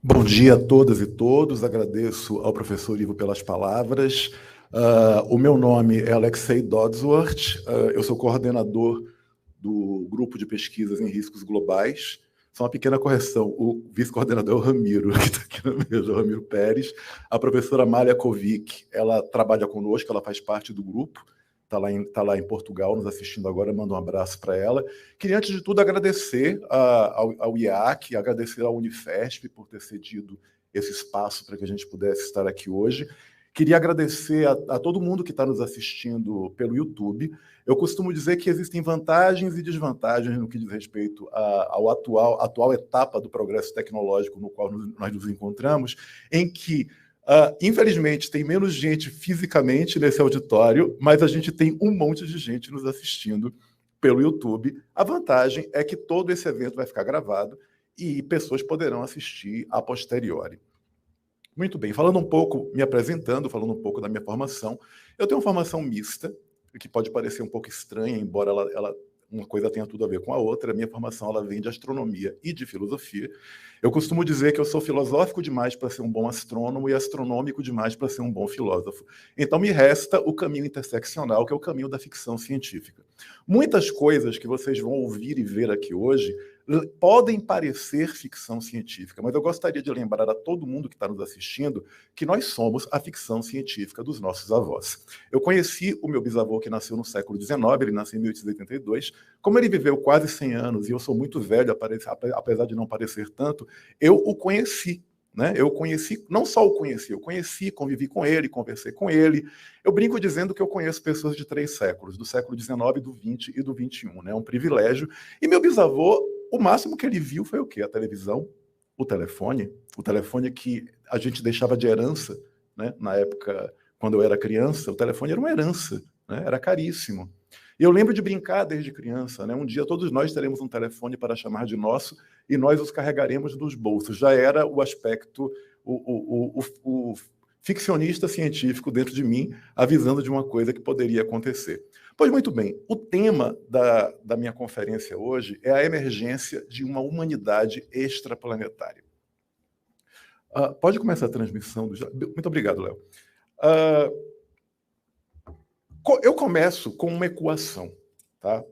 Bom dia a todas e todos, agradeço ao professor Ivo pelas palavras. O meu nome é Alexei Dodsworth, eu sou coordenador do grupo de pesquisas em riscos globais. Só uma pequena correção, o vice-coordenador é o Ramiro, que está aqui na mesa, o Ramiro Pérez. A professora Amália Kovic, ela trabalha conosco, ela faz parte do grupo, está lá em Portugal, nos assistindo agora, mando um abraço para ela. Queria, antes de tudo, agradecer ao IAC, agradecer ao Unifesp por ter cedido esse espaço para que a gente pudesse estar aqui hoje. Queria agradecer a todo mundo que está nos assistindo pelo YouTube. Eu costumo dizer que existem vantagens e desvantagens no que diz respeito à atual etapa do progresso tecnológico no qual nós nos encontramos, em que infelizmente, tem menos gente fisicamente nesse auditório, mas a gente tem um monte de gente nos assistindo pelo YouTube. A vantagem é que todo esse evento vai ficar gravado e pessoas poderão assistir a posteriori. Muito bem, falando um pouco, me apresentando, falando um pouco da minha formação, eu tenho uma formação mista, que pode parecer um pouco estranha, embora uma coisa tenha tudo a ver com a outra. A minha formação ela vem de astronomia e de filosofia. Eu costumo dizer que eu sou filosófico demais para ser um bom astrônomo e astronômico demais para ser um bom filósofo. Então me resta o caminho interseccional, que é o caminho da ficção científica. Muitas coisas que vocês vão ouvir e ver aqui hoje podem parecer ficção científica, mas eu gostaria de lembrar a todo mundo que está nos assistindo que nós somos a ficção científica dos nossos avós. Eu conheci o meu bisavô, que nasceu no século XIX, ele nasceu em 1882. Como ele viveu quase 100 anos, e eu sou muito velho, apesar de não parecer tanto, eu o conheci. Eu conheci, não só o conheci, eu conheci, convivi com ele, conversei com ele. Eu brinco dizendo que eu conheço pessoas de 3 séculos, do século XIX, do XX e do XXI. É um privilégio. E meu bisavô, o máximo que ele viu foi o quê? A televisão, o telefone que a gente deixava de herança, na época, quando eu era criança, o telefone era uma herança, era caríssimo. E eu lembro de brincar desde criança, um dia todos nós teremos um telefone para chamar de nosso e nós os carregaremos nos bolsos. Já era o aspecto, o ficcionista científico dentro de mim, avisando de uma coisa que poderia acontecer. Pois muito bem, o tema da minha conferência hoje é a emergência de uma humanidade extraplanetária. Pode começar a transmissão? Muito obrigado, Léo. Eu começo com uma equação. Tá?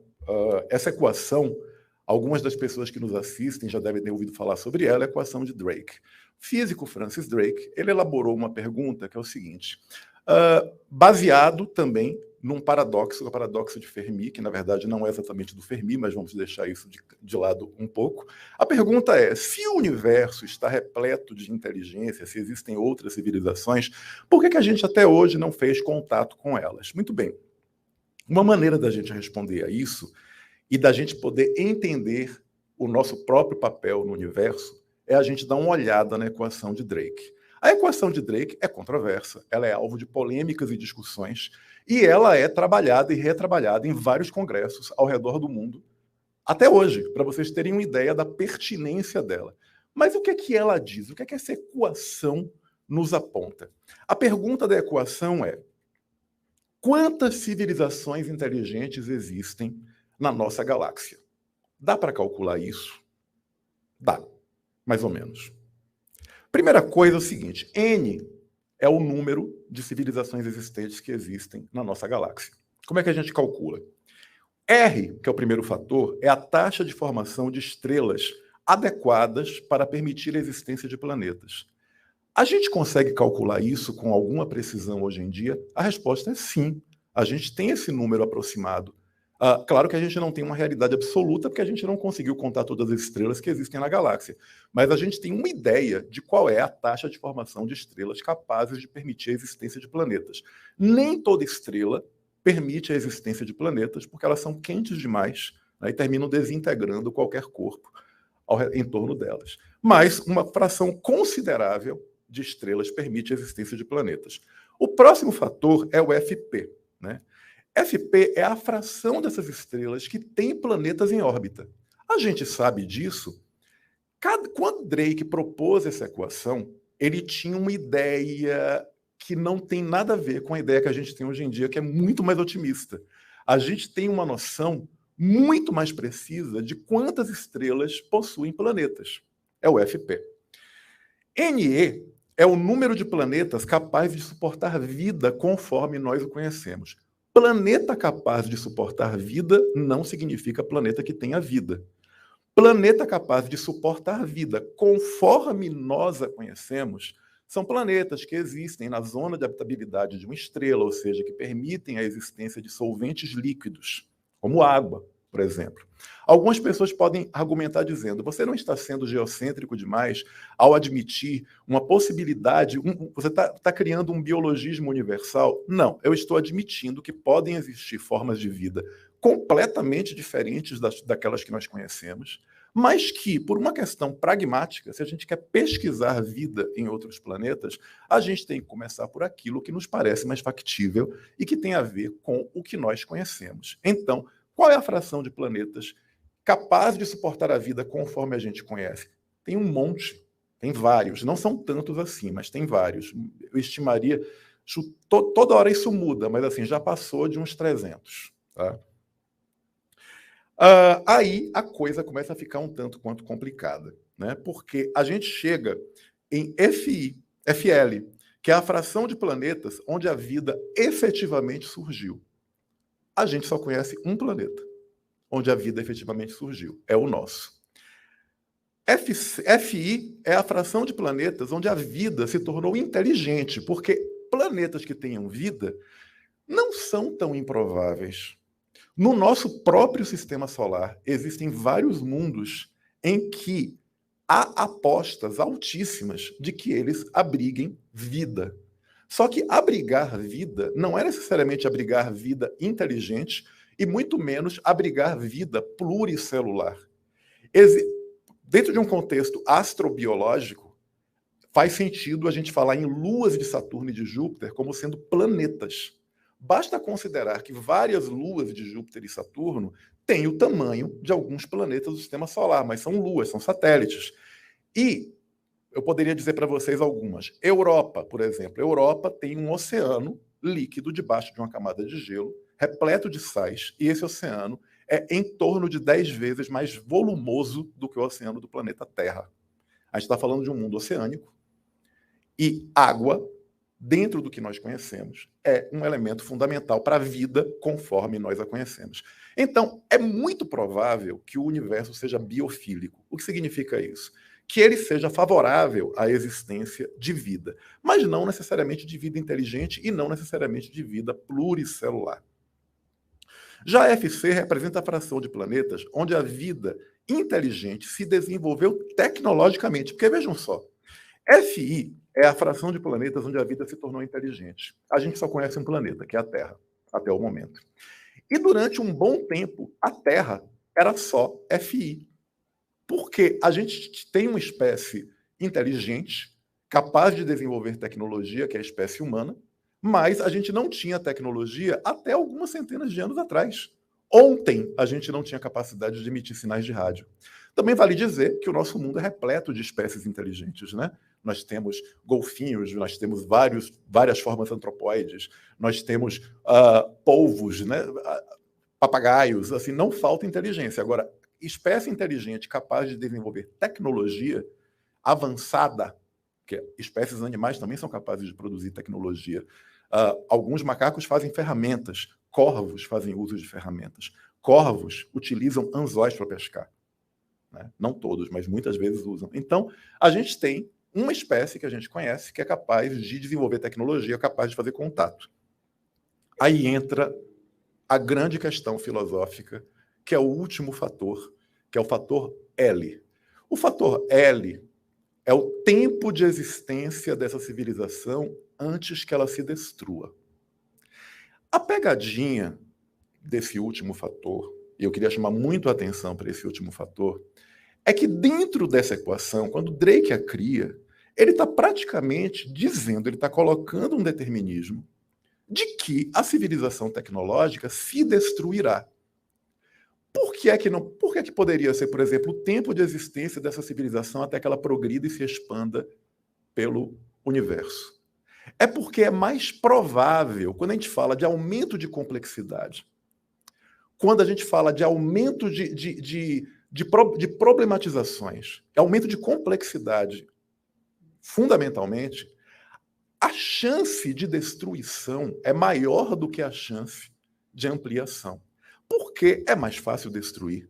Essa equação, algumas das pessoas que nos assistem já devem ter ouvido falar sobre ela, é a equação de Drake. O físico Francis Drake, ele elaborou uma pergunta que é o seguinte, baseado também num paradoxo, o paradoxo de Fermi, que na verdade não é exatamente do Fermi, mas vamos deixar isso de lado um pouco. A pergunta é, se o universo está repleto de inteligência, se existem outras civilizações, por que a gente até hoje não fez contato com elas? Muito bem. Uma maneira da gente responder a isso e da gente poder entender o nosso próprio papel no universo é a gente dar uma olhada na equação de Drake. A equação de Drake é controversa, ela é alvo de polêmicas e discussões, e ela é trabalhada e retrabalhada em vários congressos ao redor do mundo, até hoje, para vocês terem uma ideia da pertinência dela. Mas o que é que ela diz? O que é que essa equação nos aponta? A pergunta da equação é: quantas civilizações inteligentes existem na nossa galáxia? Dá para calcular isso? Dá, mais ou menos. Primeira coisa é o seguinte, N é o número de civilizações existentes que existem na nossa galáxia. Como é que a gente calcula? R, que é o primeiro fator, é a taxa de formação de estrelas adequadas para permitir a existência de planetas. A gente consegue calcular isso com alguma precisão hoje em dia? A resposta é sim. A gente tem esse número aproximado. Claro que a gente não tem uma realidade absoluta, porque a gente não conseguiu contar todas as estrelas que existem na galáxia. Mas a gente tem uma ideia de qual é a taxa de formação de estrelas capazes de permitir a existência de planetas. Nem toda estrela permite a existência de planetas, porque elas são quentes demais, e terminam desintegrando qualquer corpo em torno delas. Mas uma fração considerável de estrelas permite a existência de planetas. O próximo fator é o FP, FP é a fração dessas estrelas que tem planetas em órbita. A gente sabe disso. Quando Drake propôs essa equação, ele tinha uma ideia que não tem nada a ver com a ideia que a gente tem hoje em dia, que é muito mais otimista. A gente tem uma noção muito mais precisa de quantas estrelas possuem planetas. É o FP. NE é o número de planetas capazes de suportar vida conforme nós o conhecemos. Planeta capaz de suportar vida não significa planeta que tenha vida. Planeta capaz de suportar vida conforme nós a conhecemos são planetas que existem na zona de habitabilidade de uma estrela, ou seja, que permitem a existência de solventes líquidos, como água, por exemplo. Algumas pessoas podem argumentar dizendo: você não está sendo geocêntrico demais ao admitir uma possibilidade, você está criando um biologismo universal? Não, eu estou admitindo que podem existir formas de vida completamente diferentes daquelas que nós conhecemos, mas que, por uma questão pragmática, se a gente quer pesquisar vida em outros planetas, a gente tem que começar por aquilo que nos parece mais factível e que tem a ver com o que nós conhecemos. Então, qual é a fração de planetas capaz de suportar a vida conforme a gente conhece? Tem um monte, tem vários, não são tantos assim, mas tem vários. Eu estimaria, toda hora isso muda, mas assim, já passou de uns 300, tá? Aí a coisa começa a ficar um tanto quanto complicada, né? Porque a gente chega em FL, que é a fração de planetas onde a vida efetivamente surgiu. A gente só conhece um planeta onde a vida efetivamente surgiu, é o nosso. FI é a fração de planetas onde a vida se tornou inteligente, porque planetas que tenham vida não são tão improváveis. No nosso próprio sistema solar, existem vários mundos em que há apostas altíssimas de que eles abriguem vida. Só que abrigar vida não é necessariamente abrigar vida inteligente e muito menos abrigar vida pluricelular. Dentro de um contexto astrobiológico, faz sentido a gente falar em luas de Saturno e de Júpiter como sendo planetas. Basta considerar que várias luas de Júpiter e Saturno têm o tamanho de alguns planetas do sistema solar, mas são luas, são satélites. E eu poderia dizer para vocês algumas. Europa, por exemplo. Europa tem um oceano líquido debaixo de uma camada de gelo, repleto de sais, e esse oceano é em torno de 10 vezes mais volumoso do que o oceano do planeta Terra. A gente está falando de um mundo oceânico, e água, dentro do que nós conhecemos, é um elemento fundamental para a vida conforme nós a conhecemos. Então, é muito provável que o universo seja biofílico. O que significa isso? Que ele seja favorável à existência de vida, mas não necessariamente de vida inteligente e não necessariamente de vida pluricelular. Já FC representa a fração de planetas onde a vida inteligente se desenvolveu tecnologicamente. Porque vejam só, FI é a fração de planetas onde a vida se tornou inteligente. A gente só conhece um planeta, que é a Terra, até o momento. E durante um bom tempo, a Terra era só FI. Porque a gente tem uma espécie inteligente, capaz de desenvolver tecnologia, que é a espécie humana, mas a gente não tinha tecnologia até algumas centenas de anos atrás. Ontem, a gente não tinha capacidade de emitir sinais de rádio. Também vale dizer que o nosso mundo é repleto de espécies inteligentes, né? Nós temos golfinhos, nós temos várias formas antropóides, nós temos polvos, né? Papagaios, assim, não falta inteligência. Agora, espécie inteligente capaz de desenvolver tecnologia avançada, que espécies animais também são capazes de produzir tecnologia. Alguns macacos fazem ferramentas, corvos fazem uso de ferramentas. Corvos utilizam anzóis para pescar. Né? Não todos, mas muitas vezes usam. Então, a gente tem uma espécie que a gente conhece que é capaz de desenvolver tecnologia, capaz de fazer contato. Aí entra a grande questão filosófica, que é o último fator, que é o fator L. O fator L é o tempo de existência dessa civilização antes que ela se destrua. A pegadinha desse último fator, e eu queria chamar muito a atenção para esse último fator, é que dentro dessa equação, quando Drake a cria, ele está praticamente dizendo, ele está colocando um determinismo de que a civilização tecnológica se destruirá. Por que poderia ser, por exemplo, o tempo de existência dessa civilização até que ela progrida e se expanda pelo universo? É porque é mais provável, quando a gente fala de aumento de complexidade, quando a gente fala de aumento de problematizações, aumento de complexidade fundamentalmente, a chance de destruição é maior do que a chance de ampliação. Por que é mais fácil destruir?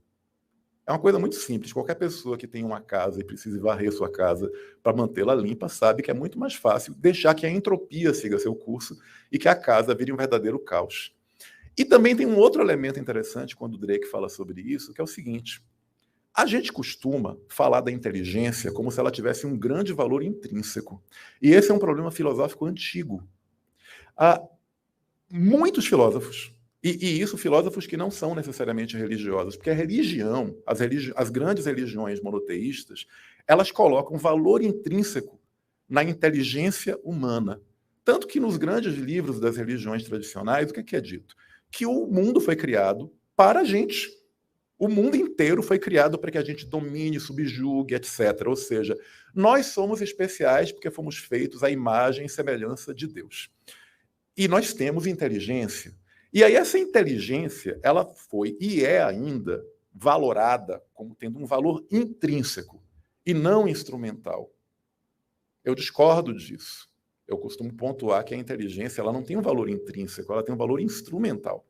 É uma coisa muito simples. Qualquer pessoa que tem uma casa e precise varrer sua casa para mantê-la limpa sabe que é muito mais fácil deixar que a entropia siga seu curso e que a casa vire um verdadeiro caos. E também tem um outro elemento interessante quando o Drake fala sobre isso, que é o seguinte: a gente costuma falar da inteligência como se ela tivesse um grande valor intrínseco. E esse é um problema filosófico antigo. Há muitos filósofos, e isso filósofos que não são necessariamente religiosos, porque a religião, as grandes religiões monoteístas, elas colocam valor intrínseco na inteligência humana. Tanto que nos grandes livros das religiões tradicionais, o que é dito? Que o mundo foi criado para a gente. O mundo inteiro foi criado para que a gente domine, subjugue, etc. Ou seja, nós somos especiais porque fomos feitos à imagem e semelhança de Deus. E nós temos inteligência. E aí essa inteligência, ela foi e é ainda valorada como tendo um valor intrínseco e não instrumental. Eu discordo disso. Eu costumo pontuar que a inteligência ela não tem um valor intrínseco, ela tem um valor instrumental.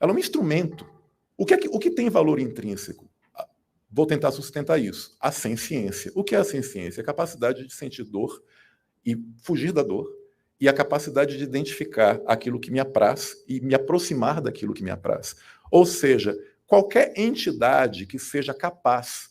Ela é um instrumento. O que tem valor intrínseco? Vou tentar sustentar isso. A senciência. O que é a senciência? A capacidade de sentir dor e fugir da dor, e a capacidade de identificar aquilo que me apraz e me aproximar daquilo que me apraz. Ou seja, qualquer entidade que seja capaz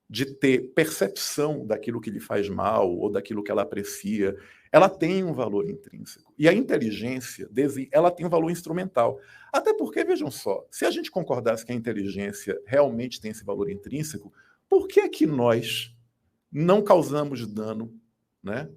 de ter percepção daquilo que lhe faz mal ou daquilo que ela aprecia, ela tem um valor intrínseco. E a inteligência, ela tem um valor instrumental. Até porque, vejam só, se a gente concordasse que a inteligência realmente tem esse valor intrínseco, por que é que nós não causamos dano, né?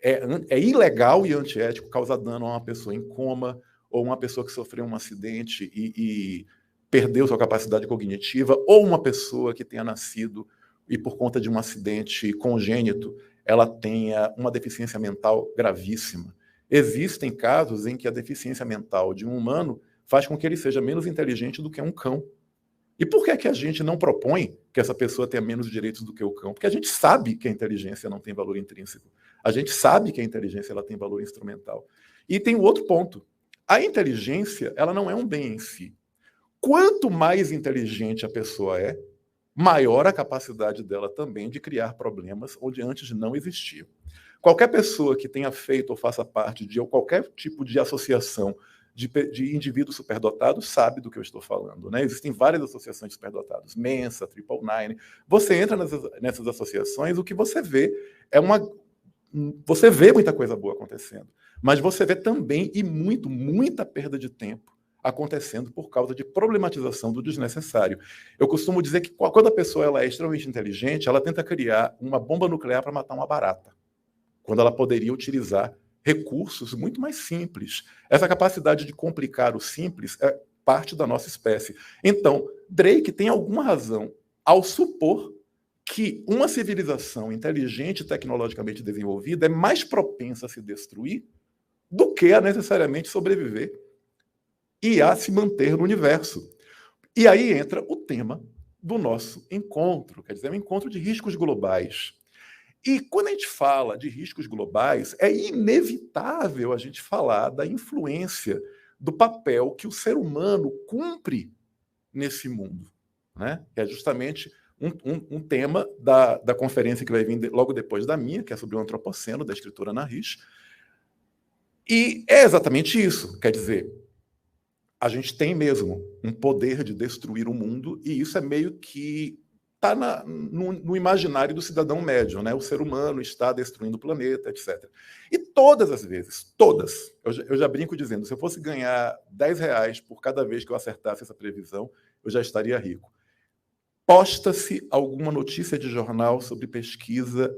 É ilegal e antiético causar dano a uma pessoa em coma ou uma pessoa que sofreu um acidente e perdeu sua capacidade cognitiva, ou uma pessoa que tenha nascido e por conta de um acidente congênito ela tenha uma deficiência mental gravíssima. Existem casos em que a deficiência mental de um humano faz com que ele seja menos inteligente do que um cão. E por que a gente não propõe que essa pessoa tenha menos direitos do que o cão? Porque a gente sabe que a inteligência não tem valor intrínseco. A gente sabe que a inteligência ela tem valor instrumental. E tem um outro ponto. A inteligência ela não é um bem em si. Quanto mais inteligente a pessoa é, maior a capacidade dela também de criar problemas onde antes não existiam. Qualquer pessoa que tenha feito ou faça parte de qualquer tipo de associação de indivíduos superdotados sabe do que eu estou falando, né? Existem várias associações de superdotados, Mensa, Triple Nine. Você entra nessas associações, o que você vê você vê muita coisa boa acontecendo, mas você vê também muita perda de tempo acontecendo por causa de problematização do desnecessário. Eu costumo dizer que quando a pessoa ela é extremamente inteligente, ela tenta criar uma bomba nuclear para matar uma barata, quando ela poderia utilizar recursos muito mais simples. Essa capacidade de complicar o simples é parte da nossa espécie. Então, Drake tem alguma razão ao supor que uma civilização inteligente e tecnologicamente desenvolvida é mais propensa a se destruir do que a necessariamente sobreviver e a se manter no universo. E aí entra o tema do nosso encontro, quer dizer, um encontro de riscos globais. E quando a gente fala de riscos globais, é inevitável a gente falar da influência, do papel que o ser humano cumpre nesse mundo, né? Que é justamente um tema da conferência que vai vir logo depois da minha, que é sobre o antropoceno, da escritora Anna Rich. E é exatamente isso, quer dizer, a gente tem mesmo um poder de destruir o mundo, e isso é meio que está no imaginário do cidadão médio, né? O ser humano está destruindo o planeta, etc. E todas as vezes, todas, eu já brinco dizendo, se eu fosse ganhar R$10 por cada vez que eu acertasse essa previsão, eu já estaria rico. Posta-se alguma notícia de jornal sobre pesquisa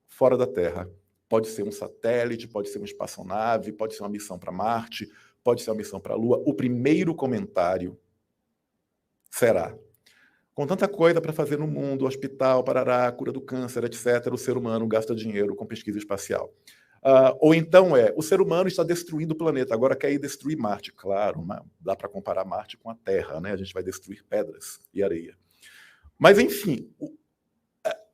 fora da Terra. Pode ser um satélite, pode ser uma espaçonave, pode ser uma missão para Marte, pode ser uma missão para a Lua. O primeiro comentário será: com tanta coisa para fazer no mundo, hospital, parará, cura do câncer, etc., o ser humano gasta dinheiro com pesquisa espacial. Ou então o ser humano está destruindo o planeta, agora quer ir destruir Marte. Claro, dá para comparar Marte com a Terra, né? A gente vai destruir pedras e areia. Mas, enfim,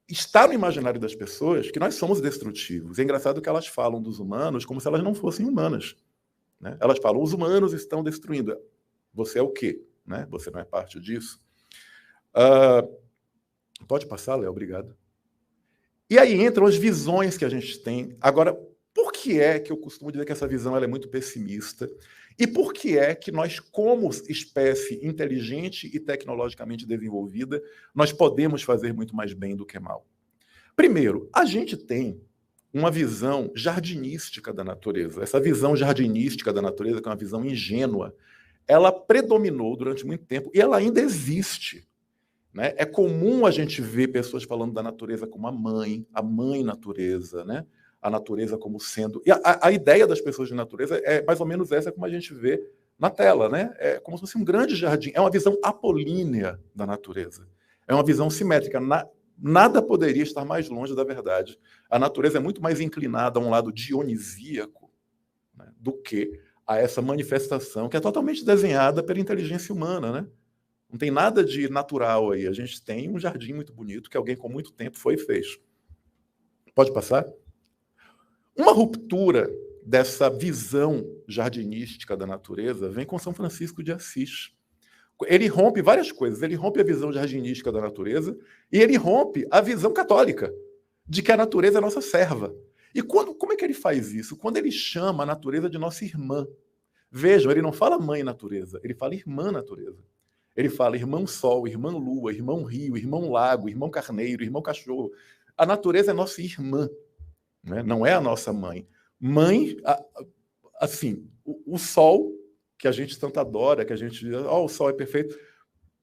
está no imaginário das pessoas que nós somos destrutivos. É engraçado que elas falam dos humanos como se elas não fossem humanas. Né? Elas falam, os humanos estão destruindo. Você é o quê? Né? Você não é parte disso? Pode passar, Léo? Obrigado. E aí entram as visões que a gente tem. Agora, por que é que eu costumo dizer que essa visão ela é muito pessimista? E por que é que nós, como espécie inteligente e tecnologicamente desenvolvida, nós podemos fazer muito mais bem do que mal? Primeiro, a gente tem uma visão jardinística da natureza. Essa visão jardinística da natureza, que é uma visão ingênua, ela predominou durante muito tempo e ela ainda existe. Né? É comum a gente ver pessoas falando da natureza como a mãe natureza, né? A natureza como sendo... E a ideia das pessoas de natureza é mais ou menos essa como a gente vê na tela, né? É como se fosse um grande jardim. É uma visão apolínea da natureza. É uma visão simétrica. Nada poderia estar mais longe da verdade. A natureza é muito mais inclinada a um lado dionisíaco, né, do que a essa manifestação que é totalmente desenhada pela inteligência humana, né? Não tem nada de natural aí. A gente tem um jardim muito bonito que alguém com muito tempo foi e fez. Pode passar? Uma ruptura dessa visão jardinística da natureza vem com São Francisco de Assis. Ele rompe várias coisas. Ele rompe a visão jardinística da natureza e ele rompe a visão católica de que a natureza é nossa serva. E como é que ele faz isso? Quando ele chama a natureza de nossa irmã. Vejam, ele não fala mãe natureza, ele fala irmã natureza. Ele fala irmão sol, irmã lua, irmão rio, irmão lago, irmão carneiro, irmão cachorro. A natureza é nossa irmã, né? Não é a nossa mãe. Mãe, assim, o sol, que a gente tanto adora, que a gente diz, o sol é perfeito.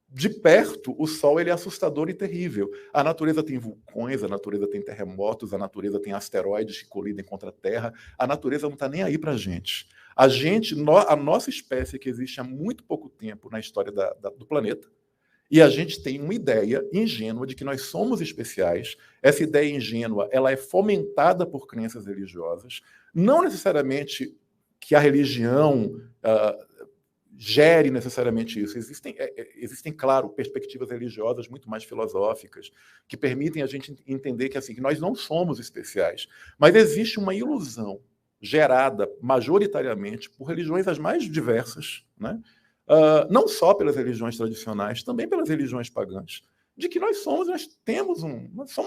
De perto, o sol ele é assustador e terrível. A natureza tem vulcões, a natureza tem terremotos, a natureza tem asteroides que colidem contra a Terra. A natureza não está nem aí para a gente. A nossa espécie que existe há muito pouco tempo na história do planeta, e a gente tem uma ideia ingênua de que nós somos especiais. Essa ideia ingênua ela é fomentada por crenças religiosas, não necessariamente que a religião gere necessariamente isso. Existem, claro, perspectivas religiosas muito mais filosóficas que permitem a gente entender que, assim, que nós não somos especiais. Mas existe uma ilusão gerada majoritariamente por religiões as mais diversas, né? Não só pelas religiões tradicionais, também pelas religiões pagãs, de que nós somos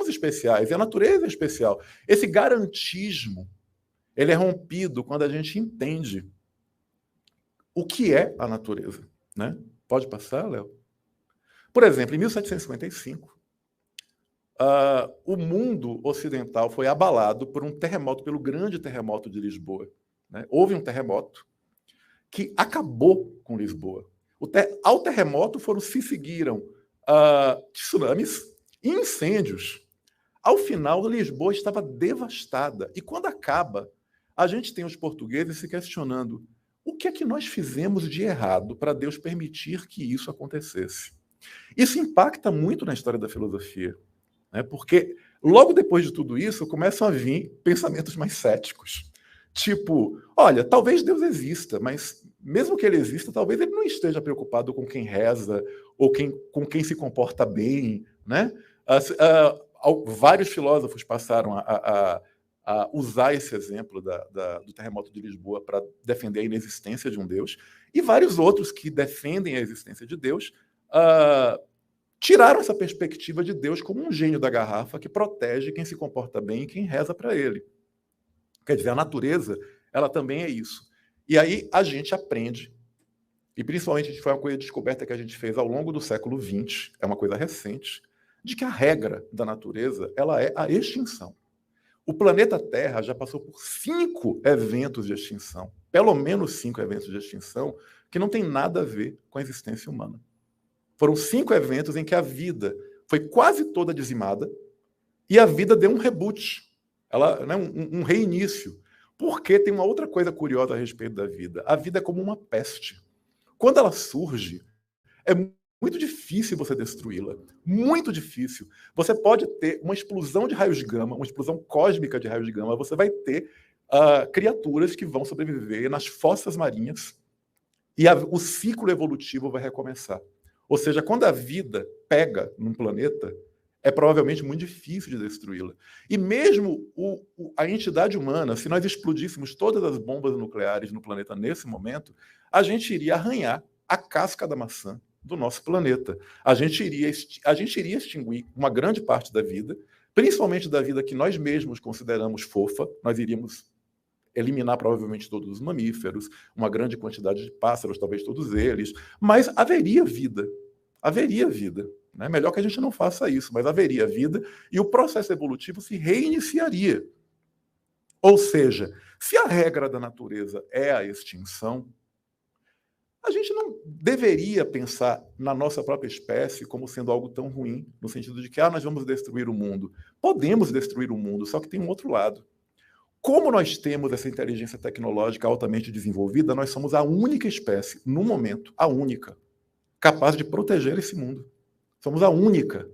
especiais, e a natureza é especial. Esse garantismo, ele é rompido quando a gente entende o que é a natureza, né? Pode passar, Léo? Por exemplo, em 1755, o mundo ocidental foi abalado por um terremoto, pelo grande terremoto de Lisboa. Né? Houve um terremoto que acabou com Lisboa. Ao terremoto se seguiram tsunamis e incêndios. Ao final, Lisboa estava devastada. E quando acaba, a gente tem os portugueses se questionando o que é que nós fizemos de errado para Deus permitir que isso acontecesse. Isso impacta muito na história da filosofia, né? Porque logo depois de tudo isso começam a vir pensamentos mais céticos. Tipo, olha, talvez Deus exista, mas mesmo que ele exista, talvez ele não esteja preocupado com quem reza ou com quem se comporta bem, né? Vários filósofos passaram a usar esse exemplo do terremoto de Lisboa para defender a inexistência de um Deus, e vários outros que defendem a existência de Deus tiraram essa perspectiva de Deus como um gênio da garrafa que protege quem se comporta bem e quem reza para ele. Quer dizer, a natureza, ela também é isso. E aí a gente aprende, e principalmente foi uma coisa descoberta que a gente fez ao longo do século XX, é uma coisa recente, de que a regra da natureza ela é a extinção. O planeta Terra já passou por 5 eventos de extinção, pelo menos 5 eventos de extinção, que não tem nada a ver com a existência humana. Foram 5 eventos em que a vida foi quase toda dizimada e a vida deu um reboot, né, um reinício. Porque tem uma outra coisa curiosa a respeito da vida. A vida é como uma peste. Quando ela surge, é muito difícil você destruí-la. Muito difícil. Você pode ter uma explosão de raios gama, uma explosão cósmica de raios gama. Você vai ter criaturas que vão sobreviver nas fossas marinhas e o ciclo evolutivo vai recomeçar. Ou seja, quando a vida pega num planeta, é provavelmente muito difícil de destruí-la. E mesmo a entidade humana, se nós explodíssemos todas as bombas nucleares no planeta nesse momento, a gente iria arranhar a casca da maçã do nosso planeta. A gente iria extinguir uma grande parte da vida, principalmente da vida que nós mesmos consideramos fofa. Nós iríamos eliminar provavelmente todos os mamíferos, uma grande quantidade de pássaros, talvez todos eles, mas haveria vida. Haveria vida. Né? Melhor que a gente não faça isso, mas haveria vida e o processo evolutivo se reiniciaria. Ou seja, se a regra da natureza é a extinção, a gente não deveria pensar na nossa própria espécie como sendo algo tão ruim, no sentido de que nós vamos destruir o mundo. Podemos destruir o mundo, só que tem um outro lado. Como nós temos essa inteligência tecnológica altamente desenvolvida, nós somos a única espécie, no momento, a única, capaz de proteger esse mundo. Somos a única.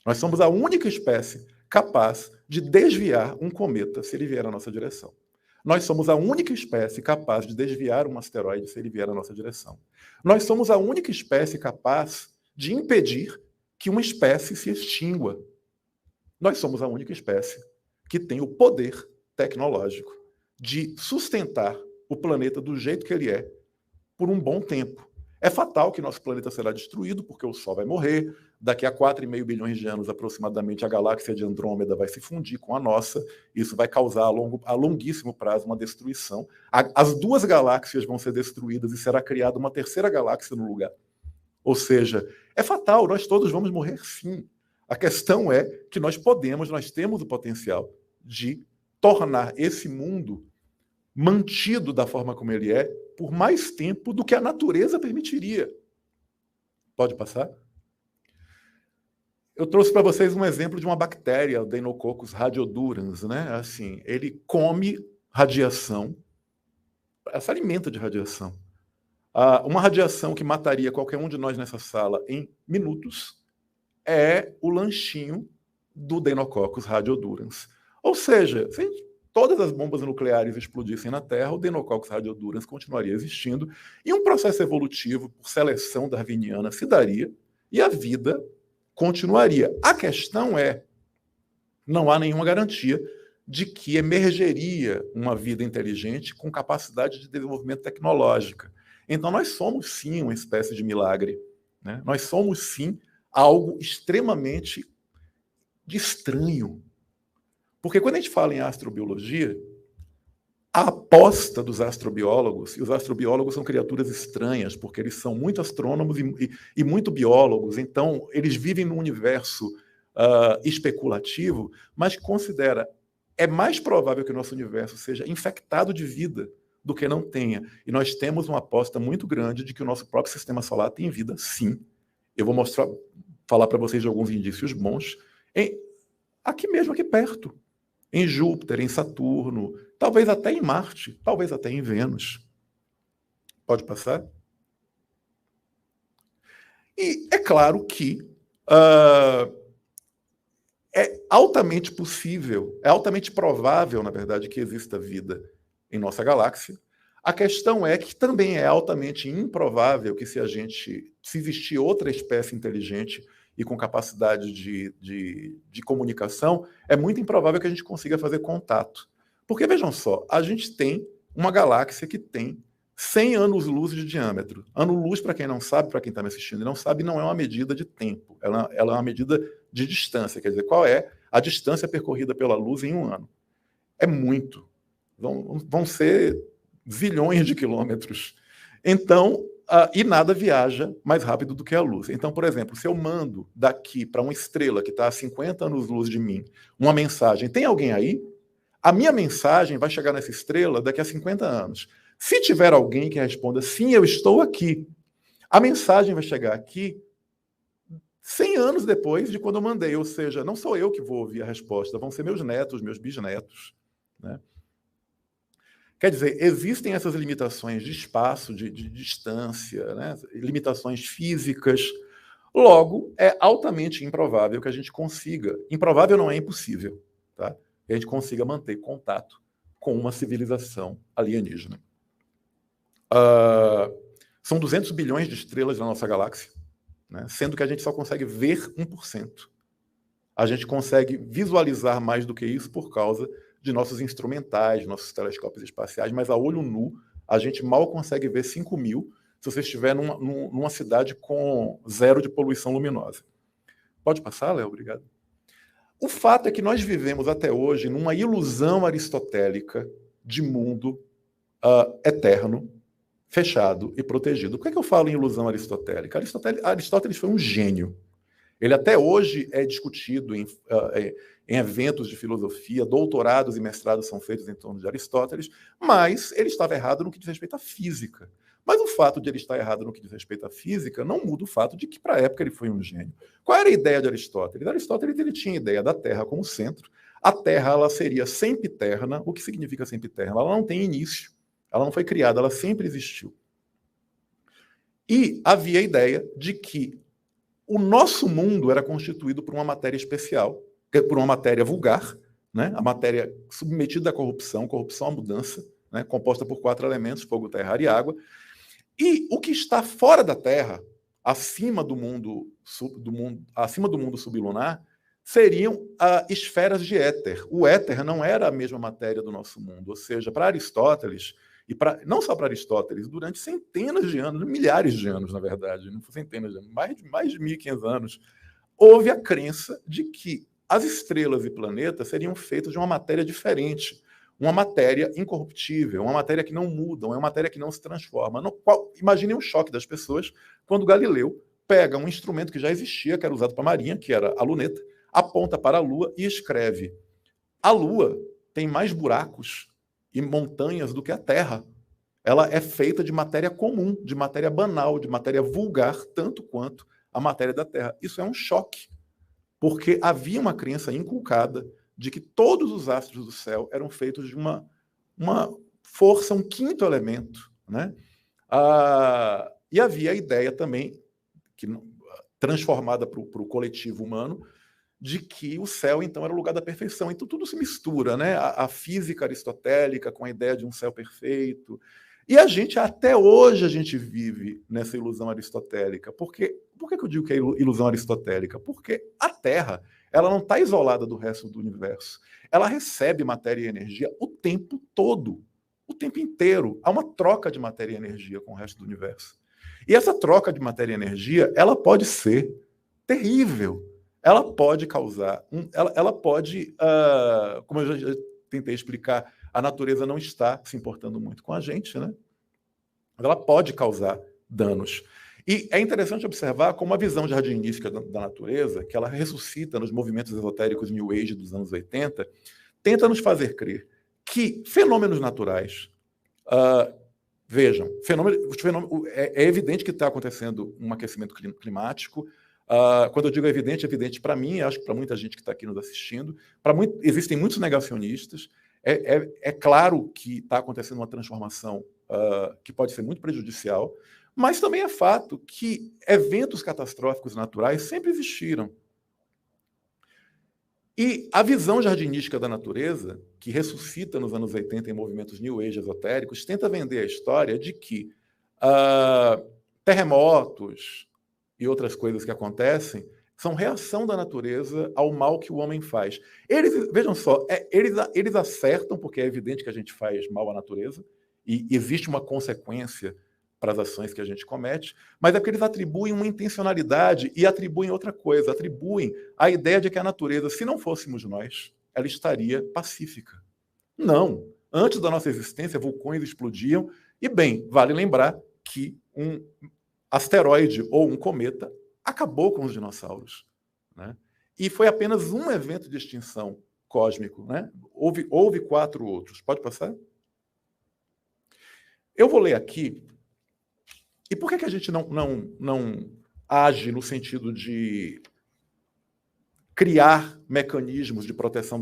Nós somos a única espécie capaz de desviar um cometa se ele vier na nossa direção. Nós somos a única espécie capaz de desviar um asteroide se ele vier na nossa direção. Nós somos a única espécie capaz de impedir que uma espécie se extingua. Nós somos a única espécie que tem o poder tecnológico de sustentar o planeta do jeito que ele é por um bom tempo. É fatal que nosso planeta será destruído, porque o Sol vai morrer. Daqui a 4,5 bilhões de anos, aproximadamente, a galáxia de Andrômeda vai se fundir com a nossa. Isso vai causar, a longuíssimo prazo, uma destruição. As duas galáxias vão ser destruídas e será criada uma terceira galáxia no lugar. Ou seja, é fatal, nós todos vamos morrer sim. A questão é que nós temos o potencial de tornar esse mundo mantido da forma como ele é por mais tempo do que a natureza permitiria. Pode passar? Eu trouxe para vocês um exemplo de uma bactéria, o Deinococcus radiodurans, né? Assim, ele come radiação, se alimenta de radiação. Uma radiação que mataria qualquer um de nós nessa sala em minutos é o lanchinho do Deinococcus radiodurans. Ou seja, se todas as bombas nucleares explodissem na Terra, o Deinococcus radiodurans continuaria existindo e um processo evolutivo por seleção darwiniana se daria e a vida continuaria. A questão é, não há nenhuma garantia de que emergeria uma vida inteligente com capacidade de desenvolvimento tecnológica. Então nós somos sim uma espécie de milagre, né? Nós somos sim algo extremamente estranho. Porque quando a gente fala em astrobiologia, a aposta dos astrobiólogos, e os astrobiólogos são criaturas estranhas, porque eles são muito astrônomos e muito biólogos, então eles vivem num universo especulativo, mas considera é mais provável que o nosso universo seja infectado de vida do que não tenha. E nós temos uma aposta muito grande de que o nosso próprio sistema solar tem vida, sim. Eu vou falar para vocês de alguns indícios bons, aqui mesmo, aqui perto. Em Júpiter, em Saturno, talvez até em Marte, talvez até em Vênus. Pode passar? E é claro que é altamente possível, é altamente provável, na verdade, que exista vida em nossa galáxia. A questão é que também é altamente improvável que se existir outra espécie inteligente e com capacidade de comunicação, é muito improvável que a gente consiga fazer contato. Porque, vejam só, a gente tem uma galáxia que tem 100 anos-luz de diâmetro. Ano-luz, para quem não sabe, para quem está me assistindo e não sabe, não é uma medida de tempo. Ela é uma medida de distância. Quer dizer, qual é a distância percorrida pela luz em um ano? É muito. Vão ser zilhões de quilômetros. Então, e nada viaja mais rápido do que a luz. Então, por exemplo, se eu mando daqui para uma estrela que está a 50 anos-luz de mim uma mensagem, tem alguém aí? A minha mensagem vai chegar nessa estrela daqui a 50 anos. Se tiver alguém que responda, sim, eu estou aqui, a mensagem vai chegar aqui 100 anos depois de quando eu mandei. Ou seja, não sou eu que vou ouvir a resposta, vão ser meus netos, meus bisnetos, né? Quer dizer, existem essas limitações de espaço, de distância, né? Limitações físicas. Logo, é altamente improvável que a gente consiga, improvável não é impossível, tá? Que a gente consiga manter contato com uma civilização alienígena. São 200 bilhões de estrelas na nossa galáxia, né? Sendo que a gente só consegue ver 1%. a gente consegue visualizar mais do que isso por causa de nossos instrumentais, nossos telescópios espaciais, mas a olho nu, a gente mal consegue ver 5.000 se você estiver numa cidade com 0 de poluição luminosa. Pode passar, Léo? Obrigado. O fato é que nós vivemos até hoje numa ilusão aristotélica de mundo eterno, fechado e protegido. Por que eu falo em ilusão aristotélica? Aristóteles foi um gênio. Ele até hoje é discutido em eventos de filosofia, doutorados e mestrados são feitos em torno de Aristóteles, mas ele estava errado no que diz respeito à física. Mas o fato de ele estar errado no que diz respeito à física não muda o fato de que, para a época, ele foi um gênio. Qual era a ideia de Aristóteles? Aristóteles ele tinha a ideia da Terra como centro. A Terra ela seria sempiterna. O que significa sempiterna? Ela não tem início. Ela não foi criada, ela sempre existiu. E havia a ideia de que o nosso mundo era constituído por uma matéria especial, por uma matéria vulgar, né? A matéria submetida à corrupção à mudança, né? Composta por 4 elementos, fogo, terra, ar e água. E o que está fora da Terra, acima do mundo sublunar, seriam esferas de éter. O éter não era a mesma matéria do nosso mundo, ou seja, para Aristóteles, não só para Aristóteles, durante centenas de anos, milhares de anos, na verdade, não centenas de anos, mais de 1.500 anos, houve a crença de que as estrelas e planetas seriam feitos de uma matéria diferente, uma matéria incorruptível, uma matéria que não muda, uma matéria que não se transforma. Imaginem o choque das pessoas quando Galileu pega um instrumento que já existia, que era usado para a Marinha, que era a luneta, aponta para a Lua e escreve: a Lua tem mais buracos e montanhas do que a Terra. Ela é feita de matéria comum, de matéria banal, de matéria vulgar, tanto quanto a matéria da Terra. Isso é um choque, porque havia uma crença inculcada de que todos os astros do céu eram feitos de uma força, um quinto elemento, né? E havia a ideia também, transformada para o coletivo humano, de que o céu, então, era o lugar da perfeição. Então, tudo se mistura, né? A física aristotélica com a ideia de um céu perfeito. E até hoje, a gente vive nessa ilusão aristotélica. Por que eu digo que é ilusão aristotélica? Porque a Terra, ela não está isolada do resto do universo. Ela recebe matéria e energia o tempo todo, o tempo inteiro. Há uma troca de matéria e energia com o resto do universo. E essa troca de matéria e energia, ela pode ser terrível. Ela pode causar, ela pode, como eu já tentei explicar, a natureza não está se importando muito com a gente, né? Ela pode causar danos. E é interessante observar como a visão jardinística da natureza, que ela ressuscita nos movimentos esotéricos New Age dos anos 80, tenta nos fazer crer que fenômenos naturais, vejam, é evidente que está acontecendo um aquecimento climático. Quando eu digo evidente para mim, acho que para muita gente que está aqui nos assistindo, existem muitos negacionistas. É claro que está acontecendo uma transformação que pode ser muito prejudicial, mas também é fato que eventos catastróficos naturais sempre existiram. E a visão jardinística da natureza, que ressuscita nos anos 80 em movimentos New Age esotéricos, tenta vender a história de que terremotos e outras coisas que acontecem são reação da natureza ao mal que o homem faz. Vejam só, eles acertam, porque é evidente que a gente faz mal à natureza, e existe uma consequência para as ações que a gente comete, mas é porque eles atribuem uma intencionalidade e atribuem outra coisa, atribuem a ideia de que a natureza, se não fôssemos nós, ela estaria pacífica. Não. Antes da nossa existência, vulcões explodiam, e bem, vale lembrar que um asteroide ou um cometa acabou com os dinossauros, né? E foi apenas um evento de extinção cósmico, né? Houve 4 outros. Pode passar? Eu vou ler aqui. E por que a gente não age no sentido de criar mecanismos de proteção